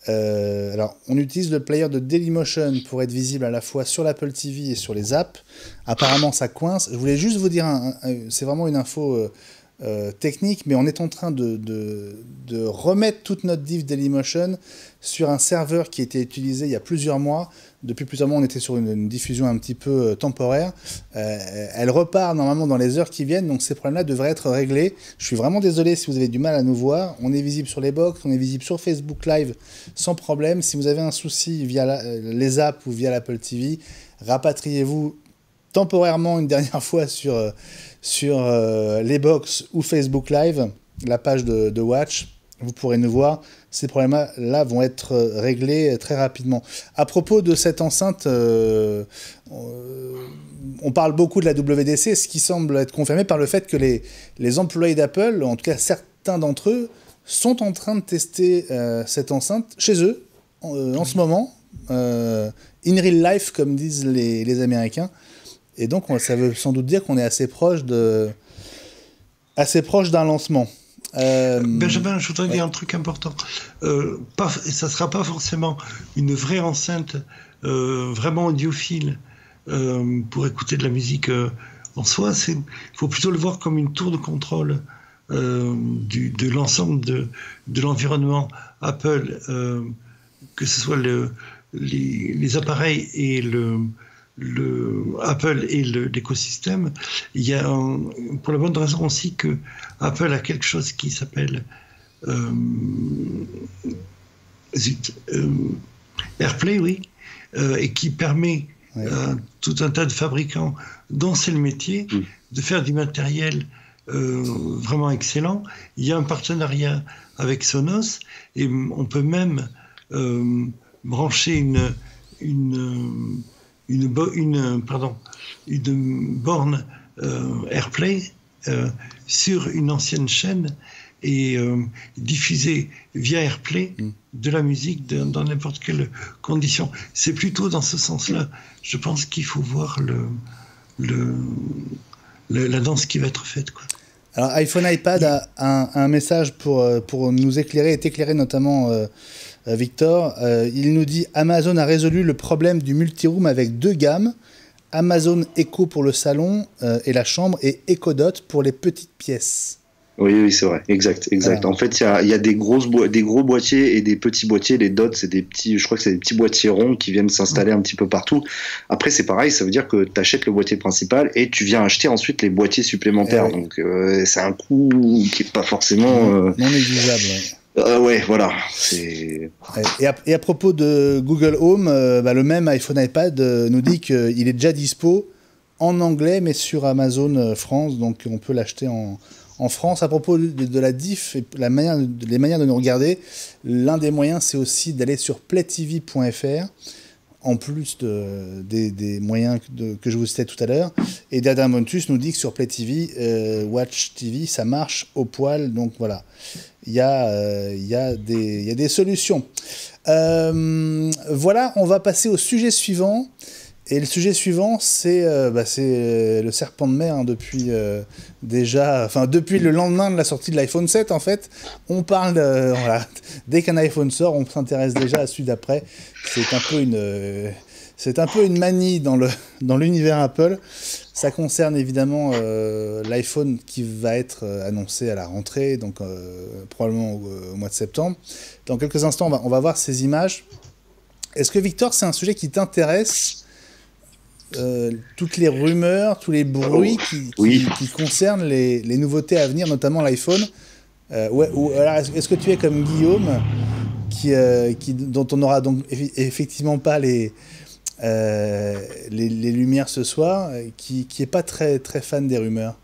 Alors, on utilise le player de Dailymotion pour être visible à la fois sur l'Apple TV et sur les apps. Apparemment, ça coince. Je voulais juste vous dire, c'est vraiment une info technique, mais on est en train de remettre toute notre diff Dailymotion sur un serveur qui a été utilisé il y a plusieurs mois. Depuis plusieurs mois, on était sur une diffusion un petit peu temporaire. Elle repart normalement dans les heures qui viennent, donc ces problèmes-là devraient être réglés. Je suis vraiment désolé si vous avez du mal à nous voir. On est visible sur les box, on est visible sur Facebook Live sans problème. Si vous avez un souci via les apps ou via l'Apple TV, rapatriez-vous temporairement une dernière fois sur les box ou Facebook Live, la page de Watch. Vous pourrez nous voir. Ces problèmes-là vont être réglés très rapidement. À propos de cette enceinte, on parle beaucoup de la WDC, ce qui semble être confirmé par le fait que les employés d'Apple, en tout cas certains d'entre eux, sont en train de tester cette enceinte chez eux, en ce moment, in real life, comme disent les Américains. Et donc, ça veut sans doute dire qu'on est assez proche d'un lancement.
Benjamin, je voudrais dire un truc important. Ça ne sera pas forcément une vraie enceinte vraiment audiophile pour écouter de la musique en soi. Il faut plutôt le voir comme une tour de contrôle de l'ensemble de l'environnement Apple, que ce soit les appareils et Apple et l'écosystème. Il y a pour la bonne raison aussi que Apple a quelque chose qui s'appelle AirPlay, oui, et qui permet à tout un tas de fabricants dont c'est le métier de faire du matériel vraiment excellent. Il y a un partenariat avec Sonos et on peut même brancher une borne AirPlay sur une ancienne chaîne et diffuser via AirPlay de la musique dans n'importe quelle condition. C'est plutôt dans ce sens-là. Je pense qu'il faut voir la danse qui va être faite, quoi.
Alors, iPhone iPad a un message pour nous éclairer et t'éclairer notamment, Victor. Il nous dit « Amazon a résolu le problème du multiroom avec 2 gammes. Amazon Echo pour le salon et la chambre et Echo Dot pour les petites pièces. »
Oui, c'est vrai, exact. Voilà. En fait, il y a des gros boîtiers et des petits boîtiers. Les dots, c'est je crois que c'est des petits boîtiers ronds qui viennent s'installer un petit peu partout. Après, c'est pareil, ça veut dire que tu achètes le boîtier principal et tu viens acheter ensuite les boîtiers supplémentaires. Donc, c'est un coût qui est pas forcément
non négligeable.
Ouais, voilà.
Et à propos de Google Home, le même iPhone iPad nous dit qu'il est déjà dispo en anglais, mais sur Amazon France, donc on peut l'acheter en France. À propos de la diff et les manières de nous regarder, l'un des moyens, c'est aussi d'aller sur playtv.fr, en plus des moyens que je vous citais tout à l'heure. Et Dada Montus nous dit que sur PlayTV, Watch TV, ça marche au poil. Donc voilà, il y a des solutions. Voilà, on va passer au sujet suivant. Et le sujet suivant, c'est le serpent de mer, hein, depuis le lendemain de la sortie de l'iPhone 7, en fait. On parle, voilà, dès qu'un iPhone sort, on s'intéresse déjà à celui d'après. C'est un peu une manie dans l'univers Apple. Ça concerne évidemment l'iPhone qui va être annoncé à la rentrée, donc probablement au mois de septembre. Dans quelques instants, on va voir ces images. Est-ce que, Victor, c'est un sujet qui t'intéresse ? Toutes les rumeurs, tous les bruits qui concernent les nouveautés à venir, notamment l'iPhone. Ou alors est-ce que tu es comme Guillaume, dont on n'aura donc effectivement pas les lumières ce soir, qui est pas très très fan des rumeurs?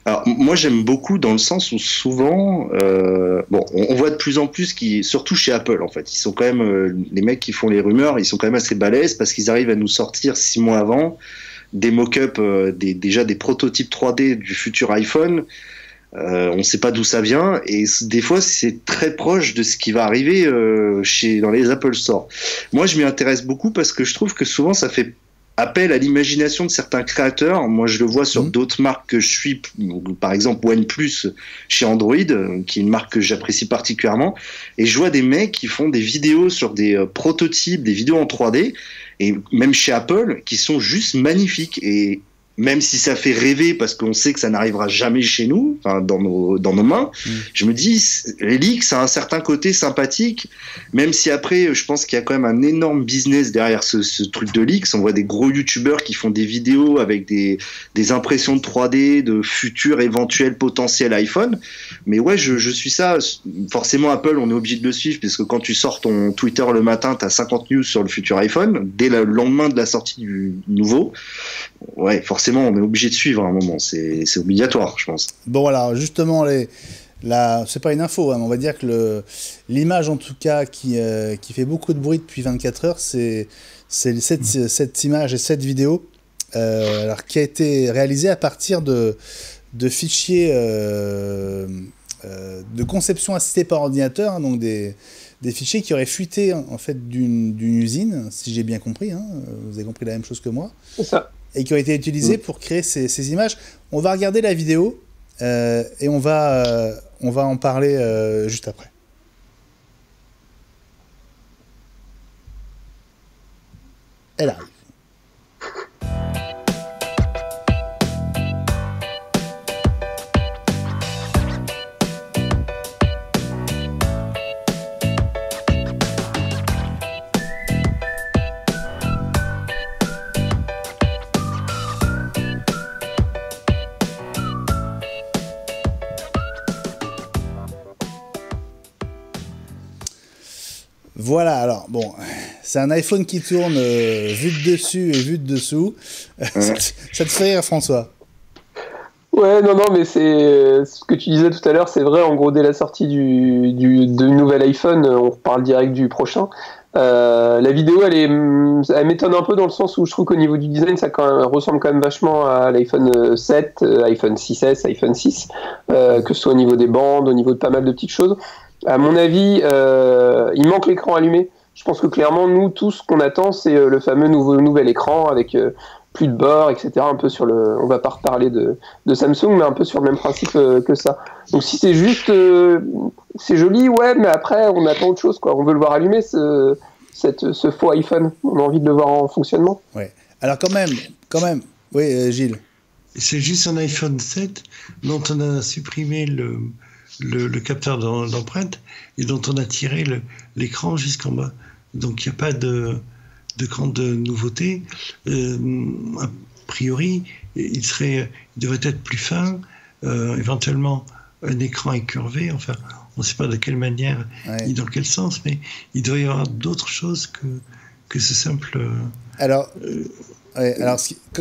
Alors moi j'aime beaucoup dans le sens où souvent, on voit de plus en plus surtout chez Apple en fait, ils sont quand même les mecs qui font les rumeurs, ils sont quand même assez balèzes parce qu'ils arrivent à nous sortir 6 mois avant des mock-ups, déjà des prototypes 3D du futur iPhone. On ne sait pas d'où ça vient et des fois c'est très proche de ce qui va arriver dans les Apple Store. Moi je m'y intéresse beaucoup parce que je trouve que souvent ça fait appel à l'imagination de certains créateurs. Moi je le vois sur d'autres marques que je suis, par exemple OnePlus chez Android, qui est une marque que j'apprécie particulièrement, et je vois des mecs qui font des vidéos sur des prototypes, des vidéos en 3D, et même chez Apple, qui sont juste magnifiques. Et même si ça fait rêver parce qu'on sait que ça n'arrivera jamais chez nous, enfin dans nos mains, je me dis les leaks, ça a un certain côté sympathique, même si après je pense qu'il y a quand même un énorme business derrière ce truc de leaks. On voit des gros youtubeurs qui font des vidéos avec des impressions de 3D de futurs éventuels potentiels iPhone. Mais ouais, je suis ça. Forcément Apple, on est obligé de le suivre parce que quand tu sors ton Twitter le matin, t'as 50 news sur le futur iPhone dès le lendemain de la sortie du nouveau. Ouais, forcément, on est obligé de suivre à un moment. C'est obligatoire, je pense.
Bon, alors, justement, c'est pas une info, hein, mais on va dire que l'image, en tout cas, qui fait beaucoup de bruit depuis 24 heures, c'est cette image et cette vidéo alors, qui a été réalisée à partir de fichiers de conception assistée par ordinateur, hein, donc des fichiers qui auraient fuité, en fait, d'une usine, si j'ai bien compris. Hein, vous avez compris la même chose que moi.
C'est ça.
Et qui ont été utilisés pour créer ces images. On va regarder la vidéo et on va en parler juste après. Elle arrive. Voilà, alors, bon, c'est un iPhone qui tourne vu de dessus et vu de dessous. Ça te fait rire, François?
Ouais, non, mais c'est ce que tu disais tout à l'heure, c'est vrai, en gros, dès la sortie du nouvel iPhone, on parle direct du prochain. La vidéo, elle m'étonne un peu dans le sens où je trouve qu'au niveau du design, ça ressemble quand même vachement à l'iPhone 7, iPhone 6S, iPhone 6, que ce soit au niveau des bandes, au niveau de pas mal de petites choses. À mon avis, il manque l'écran allumé. Je pense que clairement, nous, tout ce qu'on attend, c'est le fameux nouvel écran avec plus de bords, etc. Un peu on va pas reparler de Samsung, mais un peu sur le même principe que ça. Donc si c'est juste, c'est joli, ouais, mais après, on attend autre chose, quoi. On veut le voir allumer, ce faux iPhone. On a envie de le voir en fonctionnement.
Ouais. Alors quand même, oui, Gilles.
C'est juste un iPhone 7 dont on a supprimé le capteur d'empreinte et dont on a tiré l'écran jusqu'en bas. Donc il n'y a pas de grande nouveauté. A priori, il devrait être plus fin, éventuellement un écran incurvé, enfin on ne sait pas de quelle manière ni dans quel sens, mais il doit y avoir d'autres choses que ce simple...
Alors... alors,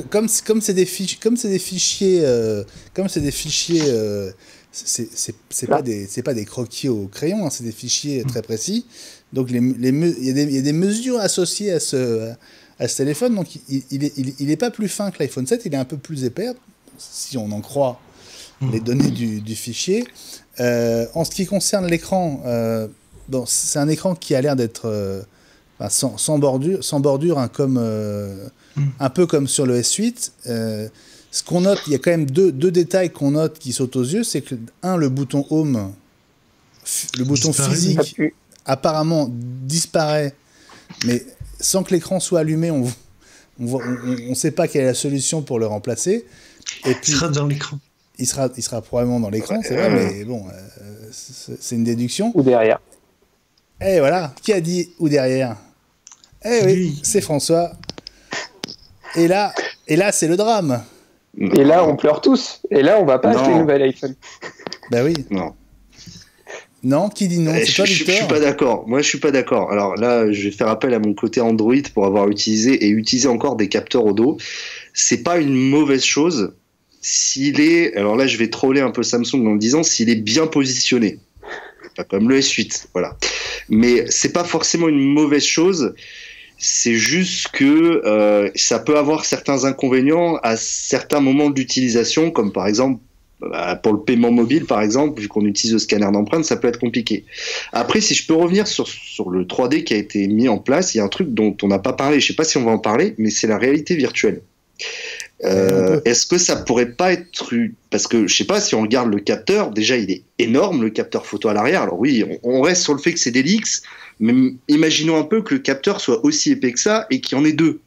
comme c'est des fichiers, c'est pas des croquis au crayon, hein, c'est des fichiers très précis. Donc il y a des mesures associées à ce téléphone. Donc il est pas plus fin que l'iPhone 7, il est un peu plus épais, si on en croit les données du fichier. En ce qui concerne l'écran, c'est un écran qui a l'air d'être sans bordure, hein, un peu comme sur le S8. Ce qu'on note, il y a quand même deux détails qu'on note qui sautent aux yeux, c'est que le bouton Home, le bouton physique, apparemment disparaît, mais sans que l'écran soit allumé, on ne sait pas quelle est la solution pour le remplacer. Et puis,
il sera dans l'écran.
Il sera probablement dans l'écran, c'est vrai, mais bon, c'est une déduction.
Ou derrière.
Et voilà, qui a dit ou derrière? Oui, c'est François. Et là, c'est le drame.
Et là, on pleure tous. Et là, on va pas acheter une nouvelle iPhone.
Ben oui. Non, qui dit non? C'est toi,
Victor? Je suis pas d'accord. Moi, je suis pas d'accord. Alors là, je vais faire appel à mon côté Android pour avoir utilisé encore des capteurs au dos. C'est pas une mauvaise chose. s'il est, alors là je vais troller un peu Samsung en me disant s'il est bien positionné. Pas comme le S8, voilà. Mais c'est pas forcément une mauvaise chose. C'est juste que ça peut avoir certains inconvénients à certains moments de l'utilisation, comme par exemple pour le paiement mobile, par exemple, vu qu'on utilise le scanner d'empreinte, ça peut être compliqué. Après, si je peux revenir sur le 3D qui a été mis en place, il y a un truc dont on n'a pas parlé, je sais pas si on va en parler, mais c'est la réalité virtuelle. Est-ce que ça pourrait pas être, parce que je sais pas, si on regarde le capteur, déjà il est énorme, le capteur photo à l'arrière. Alors oui, on reste sur le fait que c'est des LX, mais imaginons un peu que le capteur soit aussi épais que ça et qu'il y en ait deux.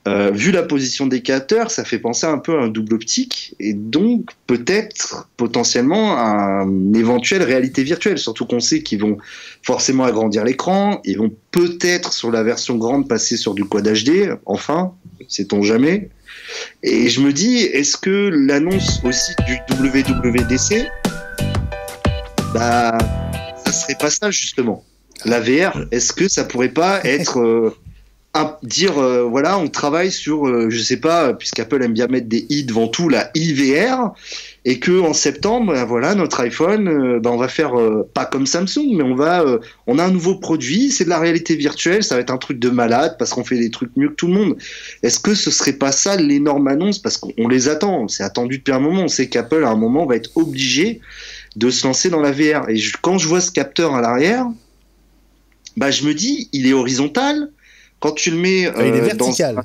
Vu la position des capteurs, ça fait penser un peu à un double optique et donc peut-être potentiellement à une éventuelle réalité virtuelle, surtout qu'on sait qu'ils vont forcément agrandir l'écran, ils vont peut-être sur la version grande passer sur du Quad HD, enfin, sait-on jamais. Et je me dis, est-ce que l'annonce aussi du WWDC, bah, ça serait pas ça justement. La VR, est-ce que ça pourrait pas être dire voilà, on travaille sur je sais pas, puisqu'Apple aime bien mettre des i devant tout, la IVR, et que en septembre voilà, notre iPhone on va faire pas comme Samsung, mais on a un nouveau produit, c'est de la réalité virtuelle, ça va être un truc de malade parce qu'on fait des trucs mieux que tout le monde. Est-ce que ce serait pas ça l'énorme annonce, parce qu'on les attend, c'est attendu depuis un moment, on sait qu'Apple à un moment va être obligé de se lancer dans la VR, et quand je vois ce capteur à l'arrière, bah je me dis, il est horizontal. Quand tu le mets
il est vertical.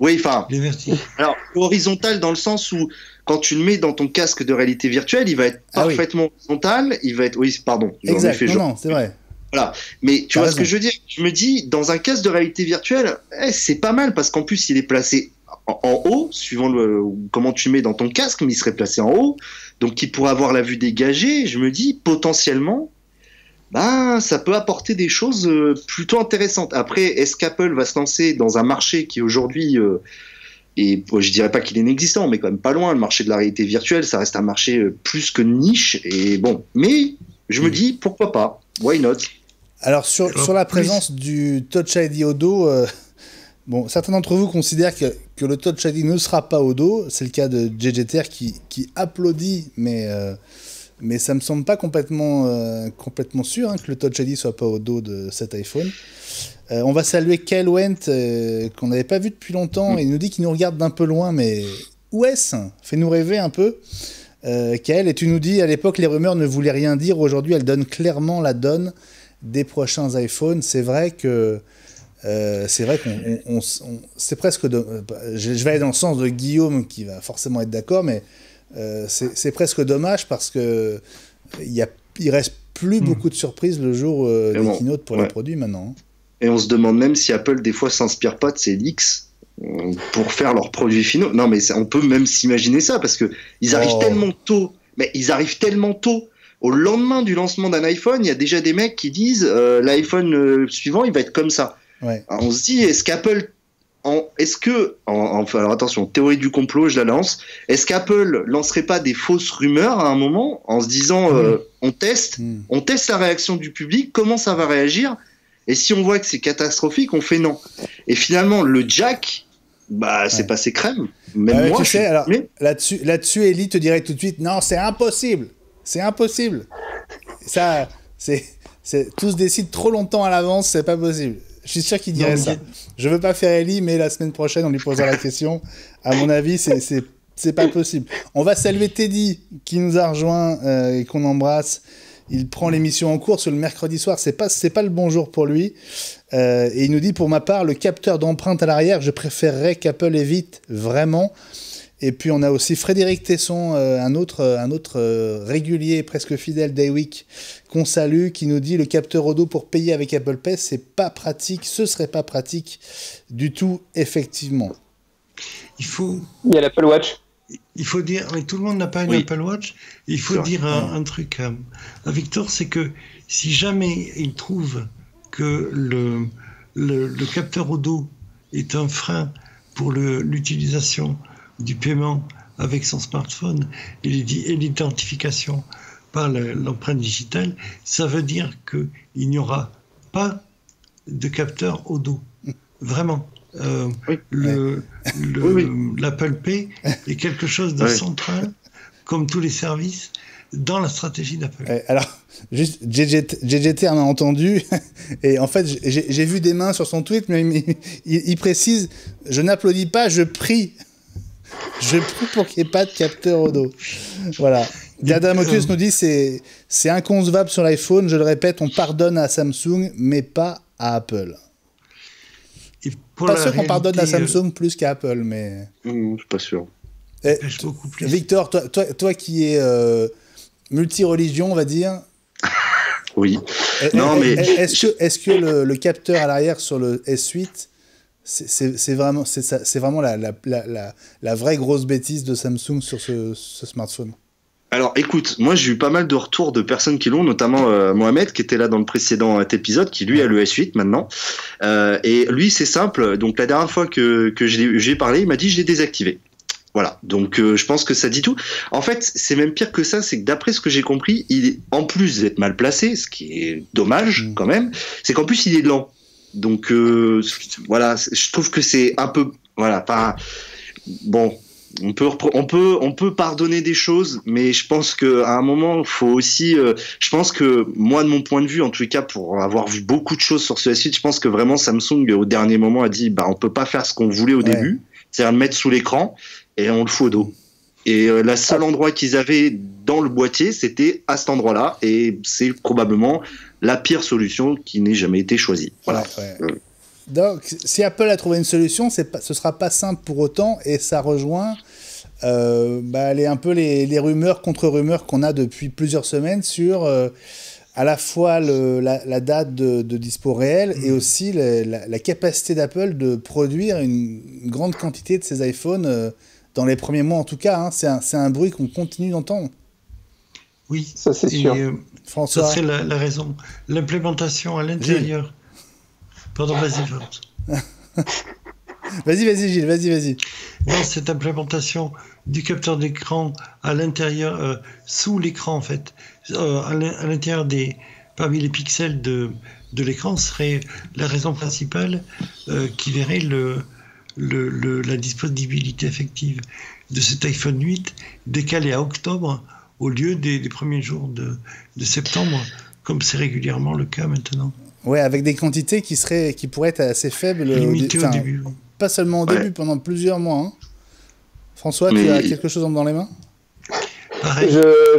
Oui, enfin.
Il est vertical.
Alors horizontal dans le sens où quand tu le mets dans ton casque de réalité virtuelle, il va être parfaitement horizontal. Il va être. Oui, pardon.
Exact. Non, c'est vrai.
Voilà. Mais tu vois ce que je veux dire. Je me dis, dans un casque de réalité virtuelle, c'est pas mal parce qu'en plus il est placé en haut, suivant comment tu mets dans ton casque, mais il serait placé en haut, donc il pourrait avoir la vue dégagée. Je me dis potentiellement. Ça peut apporter des choses plutôt intéressantes. Après, est-ce qu'Apple va se lancer dans un marché qui aujourd'hui, et je dirais pas qu'il est inexistant, mais quand même pas loin, le marché de la réalité virtuelle, ça reste un marché plus que niche, et bon, mais je me dis, pourquoi pas, why not?
Alors, sur la présence du Touch ID au dos, bon, certains d'entre vous considèrent que le Touch ID ne sera pas au dos, c'est le cas de JJTR qui applaudit, mais ça me semble pas complètement sûr que le Touch ID soit pas au dos de cet iPhone. On va saluer Kyle Wendt, qu'on n'avait pas vu depuis longtemps, et il nous dit qu'il nous regarde d'un peu loin, mais où est-ce? Fais-nous rêver un peu. Kyle, et tu nous dis, à l'époque, les rumeurs ne voulaient rien dire. Aujourd'hui, elles donnent clairement la donne des prochains iPhones. C'est vrai que c'est presque... je vais aller dans le sens de Guillaume, qui va forcément être d'accord, mais c'est presque dommage parce que il reste plus beaucoup de surprises le jour des keynotes pour les produits maintenant.
Et on se demande même si Apple des fois s'inspire pas de ces leaks pour faire leurs produits finaux. Non, mais on peut même s'imaginer ça parce que ils arrivent tellement tôt. Mais ils arrivent tellement tôt. Au lendemain du lancement d'un iPhone, il y a déjà des mecs qui disent l'iPhone suivant, il va être comme ça.
Ouais.
Alors, on se dit, est-ce qu'Apple alors attention, théorie du complot, je la lance. Est-ce qu'Apple lancerait pas des fausses rumeurs à un moment en se disant on teste la réaction du public, comment ça va réagir, et si on voit que c'est catastrophique, on fait non. Et finalement, le jack, c'est passé crème. Même moi,
tu sais, alors, là-dessus, Ellie te dirait tout de suite, non, c'est impossible. C'est impossible. Ça, tout se décide trop longtemps à l'avance, c'est pas possible. Je suis sûr qu'il dirait ça. Je veux pas faire Ellie, mais la semaine prochaine, on lui posera la question. À mon avis, c'est pas possible. On va saluer Teddy, qui nous a rejoint et qu'on embrasse. Il prend l'émission en cours sur le mercredi soir. C'est pas le bon jour pour lui. Et il nous dit, pour ma part, le capteur d'empreinte à l'arrière, je préférerais qu'Apple évite vraiment. Et puis on a aussi Frédéric Tesson, un autre régulier, presque fidèle d'Ayweek, qu'on salue, qui nous dit le capteur au dos pour payer avec Apple Pay, ce serait pas pratique du tout, effectivement.
Il
y a l'Apple Watch.
Il faut dire, mais tout le monde n'a pas une Apple Watch. Il faut dire un truc à Victor, c'est que si jamais il trouve que le capteur au dos est un frein pour l'utilisation du paiement avec son smartphone et l'identification par l'empreinte digitale, ça veut dire qu'il n'y aura pas de capteur au dos. Vraiment. l'Apple Pay est quelque chose de central, comme tous les services, dans la stratégie d'Apple.
Alors, juste, JJT en a entendu, et en fait, j'ai vu des mains sur son tweet, mais il précise, je n'applaudis pas, je prie. Je prie pour qu'il n'y ait pas de capteur au dos. Voilà. Dada Motus nous dit, c'est inconcevable sur l'iPhone, je le répète, on pardonne à Samsung, mais pas à Apple. Pas sûr qu'on pardonne à Samsung plus qu'à Apple, mais...
Je suis pas sûr.
Beaucoup plus.
Victor, toi qui es multi-religion, on va dire...
Oui.
Est-ce que le capteur à l'arrière sur le S8, c'est vraiment la vraie grosse bêtise de Samsung sur ce smartphone?
Alors écoute, moi j'ai eu pas mal de retours de personnes qui l'ont, notamment Mohamed qui était là dans le précédent épisode, qui lui a le S8 maintenant. Et lui c'est simple, donc la dernière fois que j'ai parlé, il m'a dit je l'ai désactivé. Voilà, donc je pense que ça dit tout. En fait, c'est même pire que ça, c'est que d'après ce que j'ai compris, il est, en plus d'être mal placé, ce qui est dommage quand même, c'est qu'en plus il est lent. Donc voilà, je trouve que c'est un peu, voilà, pas bon. On peut pardonner des choses, mais je pense qu'à un moment, il faut aussi. Je pense que moi, de mon point de vue, en tout cas, pour avoir vu beaucoup de choses sur ce S8, je pense que vraiment Samsung au dernier moment a dit, on peut pas faire ce qu'on voulait au début, c'est-à-dire le mettre sous l'écran et on le fout au dos. Et le seul endroit qu'ils avaient dans le boîtier, c'était à cet endroit-là, et c'est probablement la pire solution qui n'ait jamais été choisie. Voilà.
Donc, si Apple a trouvé une solution, ce sera pas simple pour autant, et ça rejoint un peu les rumeurs contre-rumeurs qu'on a depuis plusieurs semaines sur à la fois la date de dispo réelle et aussi la capacité d'Apple de produire une grande quantité de ses iPhones dans les premiers mois en tout cas. Hein. C'est un bruit qu'on continue d'entendre.
Oui,
ça c'est sûr.
François,
ça serait la raison. L'implémentation à l'intérieur. Pardon, vas-y, Georges.
Vas-y, Gilles, vas-y.
Dans cette implémentation du capteur d'écran à l'intérieur, sous l'écran en fait, à l'intérieur parmi les pixels de l'écran serait la raison principale qui verrait la disponibilité effective de cet iPhone 8 décalé à octobre au lieu des premiers jours de septembre, comme c'est régulièrement le cas maintenant.
Ouais, avec des quantités qui pourraient être assez faibles.
Limitées au début.
Pas seulement au début, pendant plusieurs mois. Hein. François, tu as quelque chose dans les mains ?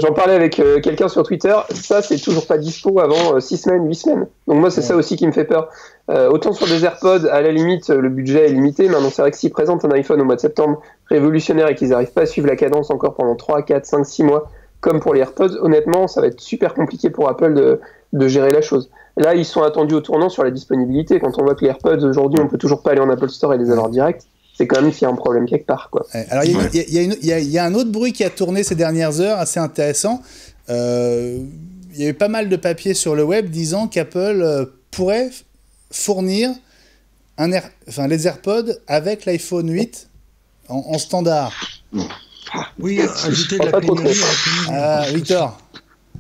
J'en parlais avec quelqu'un sur Twitter. Ça, c'est toujours pas dispo avant 6 semaines, 8 semaines. Donc moi, c'est ça aussi qui me fait peur. Autant sur des AirPods, à la limite, le budget est limité. Maintenant, c'est vrai que s'ils présentent un iPhone au mois de septembre révolutionnaire et qu'ils n'arrivent pas à suivre la cadence encore pendant 3, 4, 5, 6 mois, comme pour les AirPods, honnêtement, ça va être super compliqué pour Apple de gérer la chose. Là, ils sont attendus au tournant sur la disponibilité. Quand on voit que les AirPods, aujourd'hui, on peut toujours pas aller en Apple Store et les avoir direct, c'est quand même qu'il y a un problème quelque part, quoi.
Alors, il y a un autre bruit qui a tourné ces dernières heures, assez intéressant. Il y a eu pas mal de papiers sur le web disant qu'Apple pourrait fournir les AirPods avec l'iPhone 8 en standard.
Oui, ajouter de la pénurie.
Victor.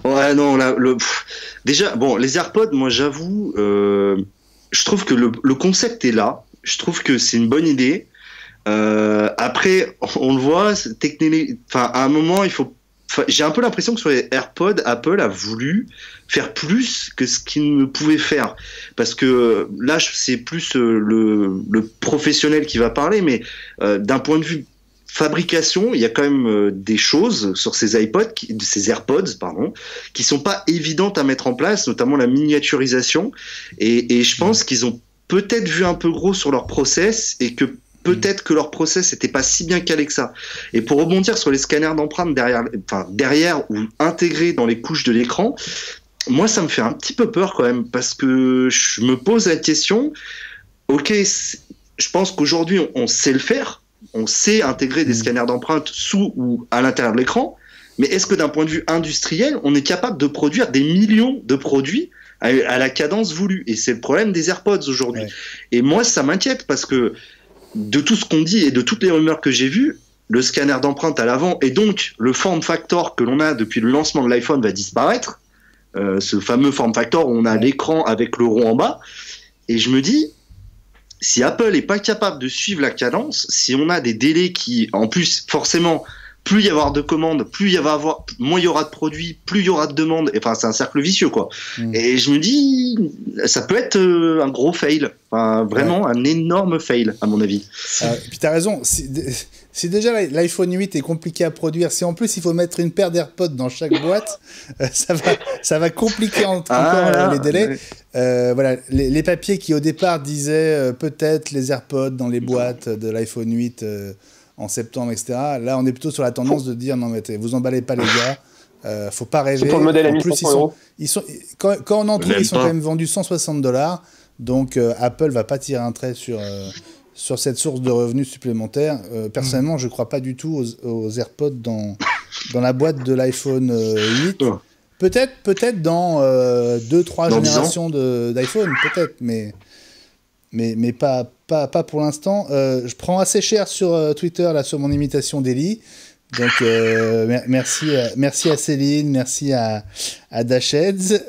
Ouais, non, déjà, bon, les AirPods, moi, j'avoue, je trouve que le concept est là. Je trouve que c'est une bonne idée. Après, on le voit, à un moment, j'ai un peu l'impression que sur les AirPods, Apple a voulu faire plus que ce qu'il ne pouvait faire. Parce que là, c'est plus le professionnel qui va parler, mais d'un point de vue fabrication, il y a quand même des choses sur ces AirPods, qui sont pas évidentes à mettre en place, notamment la miniaturisation. Et je pense qu'ils ont peut-être vu un peu gros sur leur process et que peut-être que leur process n'était pas si bien calé que ça. Et pour rebondir sur les scanners d'empreintes derrière ou intégrés dans les couches de l'écran, moi ça me fait un petit peu peur quand même, parce que je me pose la question, ok, je pense qu'aujourd'hui on sait le faire, on sait intégrer des scanners d'empreintes sous ou à l'intérieur de l'écran, mais est-ce que d'un point de vue industriel, on est capable de produire des millions de produits à la cadence voulue? Et c'est le problème des AirPods aujourd'hui. Ouais. Et moi, ça m'inquiète, parce que de tout ce qu'on dit et de toutes les rumeurs que j'ai vues, le scanner d'empreinte à l'avant et donc le form factor que l'on a depuis le lancement de l'iPhone va disparaître. Ce fameux form factor où on a l'écran avec le rond en bas. Et je me dis, si Apple est pas capable de suivre la cadence, si on a des délais qui, en plus, forcément, plus il y avoir de commandes, moins il y aura de produits, plus il y aura de demandes. Enfin, c'est un cercle vicieux, quoi. Et je me dis, ça peut être un gros fail. Enfin, vraiment un énorme fail, à mon avis.
Puis t'as raison. Si déjà l'iPhone 8 est compliqué à produire, si en plus il faut mettre une paire d'AirPods dans chaque boîte, ça va compliquer encore les délais. Voilà, les papiers qui au départ disaient peut-être les AirPods dans les boîtes de l'iPhone 8 en septembre, etc. Là, on est plutôt sur la tendance de dire non mais vous emballez pas les gars, faut pas rêver.
C'est pour le modèle à 1500
€. Quand on en trouve, ils sont quand même vendus $160. Donc Apple va pas tirer un trait sur cette source de revenus supplémentaires. Personnellement, je crois pas du tout aux AirPods dans la boîte de l'iPhone 8. Peut-être dans 2-3 générations d'iPhone, peut-être, mais pas pour l'instant. Je prends assez cher sur Twitter là sur mon imitation d'Eli. Donc merci à Céline, merci à Dashheads.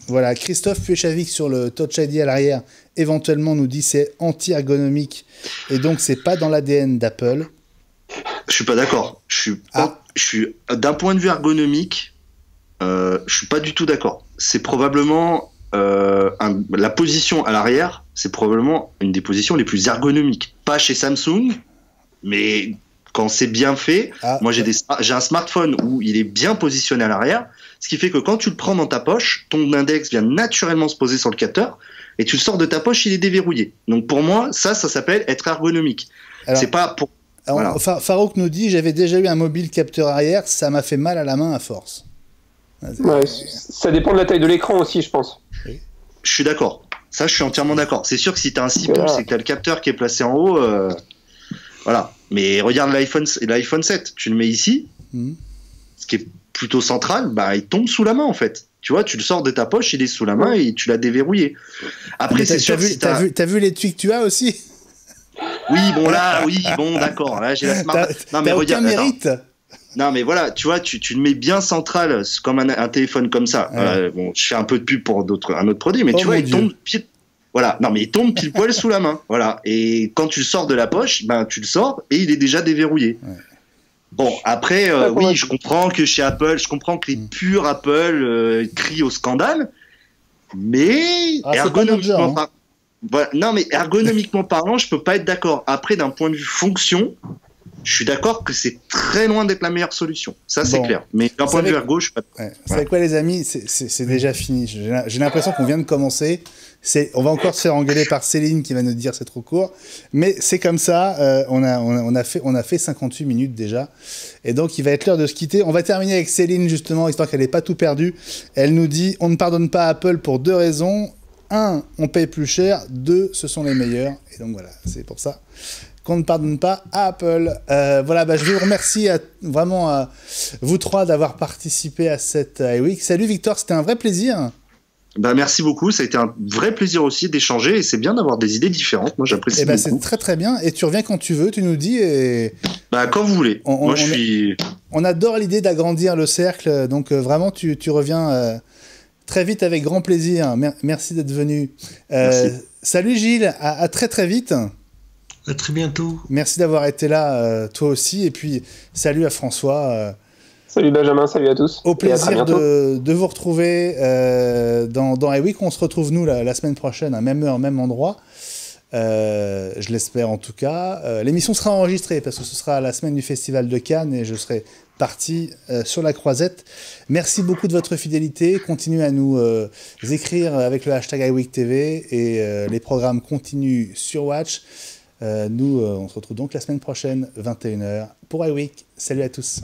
Voilà, Christophe Puechavik sur le Touch ID à l'arrière éventuellement nous dit c'est anti-ergonomique et donc c'est pas dans l'ADN d'Apple.
Je suis pas d'accord. Je suis d'un point de vue ergonomique, je suis pas du tout d'accord. C'est probablement la position à l'arrière, c'est probablement une des positions les plus ergonomiques. Pas chez Samsung, mais quand c'est bien fait, moi j'ai un smartphone où il est bien positionné à l'arrière, ce qui fait que quand tu le prends dans ta poche, ton index vient naturellement se poser sur le capteur et tu le sors de ta poche, il est déverrouillé. Donc pour moi, ça s'appelle être ergonomique. Alors, c'est pas pour.
Voilà. Farouk nous dit j'avais déjà eu un mobile capteur arrière, ça m'a fait mal à la main à force.
Ouais, ça dépend de la taille de l'écran aussi, je pense.
Oui. Je suis d'accord. Ça, je suis entièrement d'accord. C'est sûr que si tu as un 6 pouces et que tu as le capteur qui est placé en haut, voilà. Mais regarde l'iPhone 7, tu le mets ici, ce qui est plutôt central, bah, il tombe sous la main en fait. Tu vois, tu le sors de ta poche, il est sous la main et tu l'as déverrouillé. Après, c'est sûr que
t'as vu l'étui que tu as aussi.
Oui, d'accord. Là, j'ai la smart.
Non, mais regarde. Mérite.
Non, mais voilà, tu vois, tu le mets bien central, comme un téléphone comme ça. Ouais. Bon, je fais un peu de pub pour un autre produit, mais tu vois, il tombe pile. Voilà, non, mais il tombe pile poil sous la main. Voilà, et quand tu le sors de la poche, ben tu le sors et il est déjà déverrouillé. Ouais. Bon, après, oui, je comprends que chez Apple, je comprends que les purs Apple crient au scandale, mais ergonomiquement parlant, voilà, non, mais ergonomiquement parlant, je peux pas être d'accord. Après, d'un point de vue fonction, je suis d'accord que c'est très loin d'être la meilleure solution. Ça, c'est clair. Mais d'un point de vue ergo, je suis pas.
Ouais. Vous savez quoi, les amis, c'est déjà fini. J'ai l'impression qu'on vient de commencer. On va encore se faire engueuler par Céline qui va nous dire c'est trop court. Mais c'est comme ça. On a fait 58 minutes déjà. Et donc, il va être l'heure de se quitter. On va terminer avec Céline, justement, histoire qu'elle n'ait pas tout perdu. Elle nous dit on ne pardonne pas Apple pour 2 raisons. 1, on paye plus cher. 2, ce sont les meilleurs. Et donc, voilà, c'est pour ça qu'on ne pardonne pas à Apple. Voilà, bah, je vous remercie vraiment à vous 3 d'avoir participé à cette iWeek. Salut Victor, c'était un vrai plaisir.
Bah, merci beaucoup, ça a été un vrai plaisir aussi d'échanger et c'est bien d'avoir des idées différentes. Moi, j'apprécie beaucoup.
C'est très très bien et tu reviens quand tu veux, tu nous dis. Et...
Bah, quand vous voulez.
On adore l'idée d'agrandir le cercle, donc vraiment tu reviens très vite avec grand plaisir. Merci d'être venu. Salut Gilles, à très très vite.
À très bientôt.
Merci d'avoir été là, toi aussi. Et puis, salut à François.
Salut Benjamin, salut à tous.
Au plaisir de vous retrouver dans iWeek. On se retrouve, nous, la semaine prochaine, à même heure, même endroit. Je l'espère, en tout cas. L'émission sera enregistrée, parce que ce sera la semaine du Festival de Cannes, et je serai parti sur la croisette. Merci beaucoup de votre fidélité. Continuez à nous écrire avec le hashtag iWeekTV, et les programmes continuent sur Watch. Nous, on se retrouve donc la semaine prochaine, 21h, pour iWeek. Salut à tous.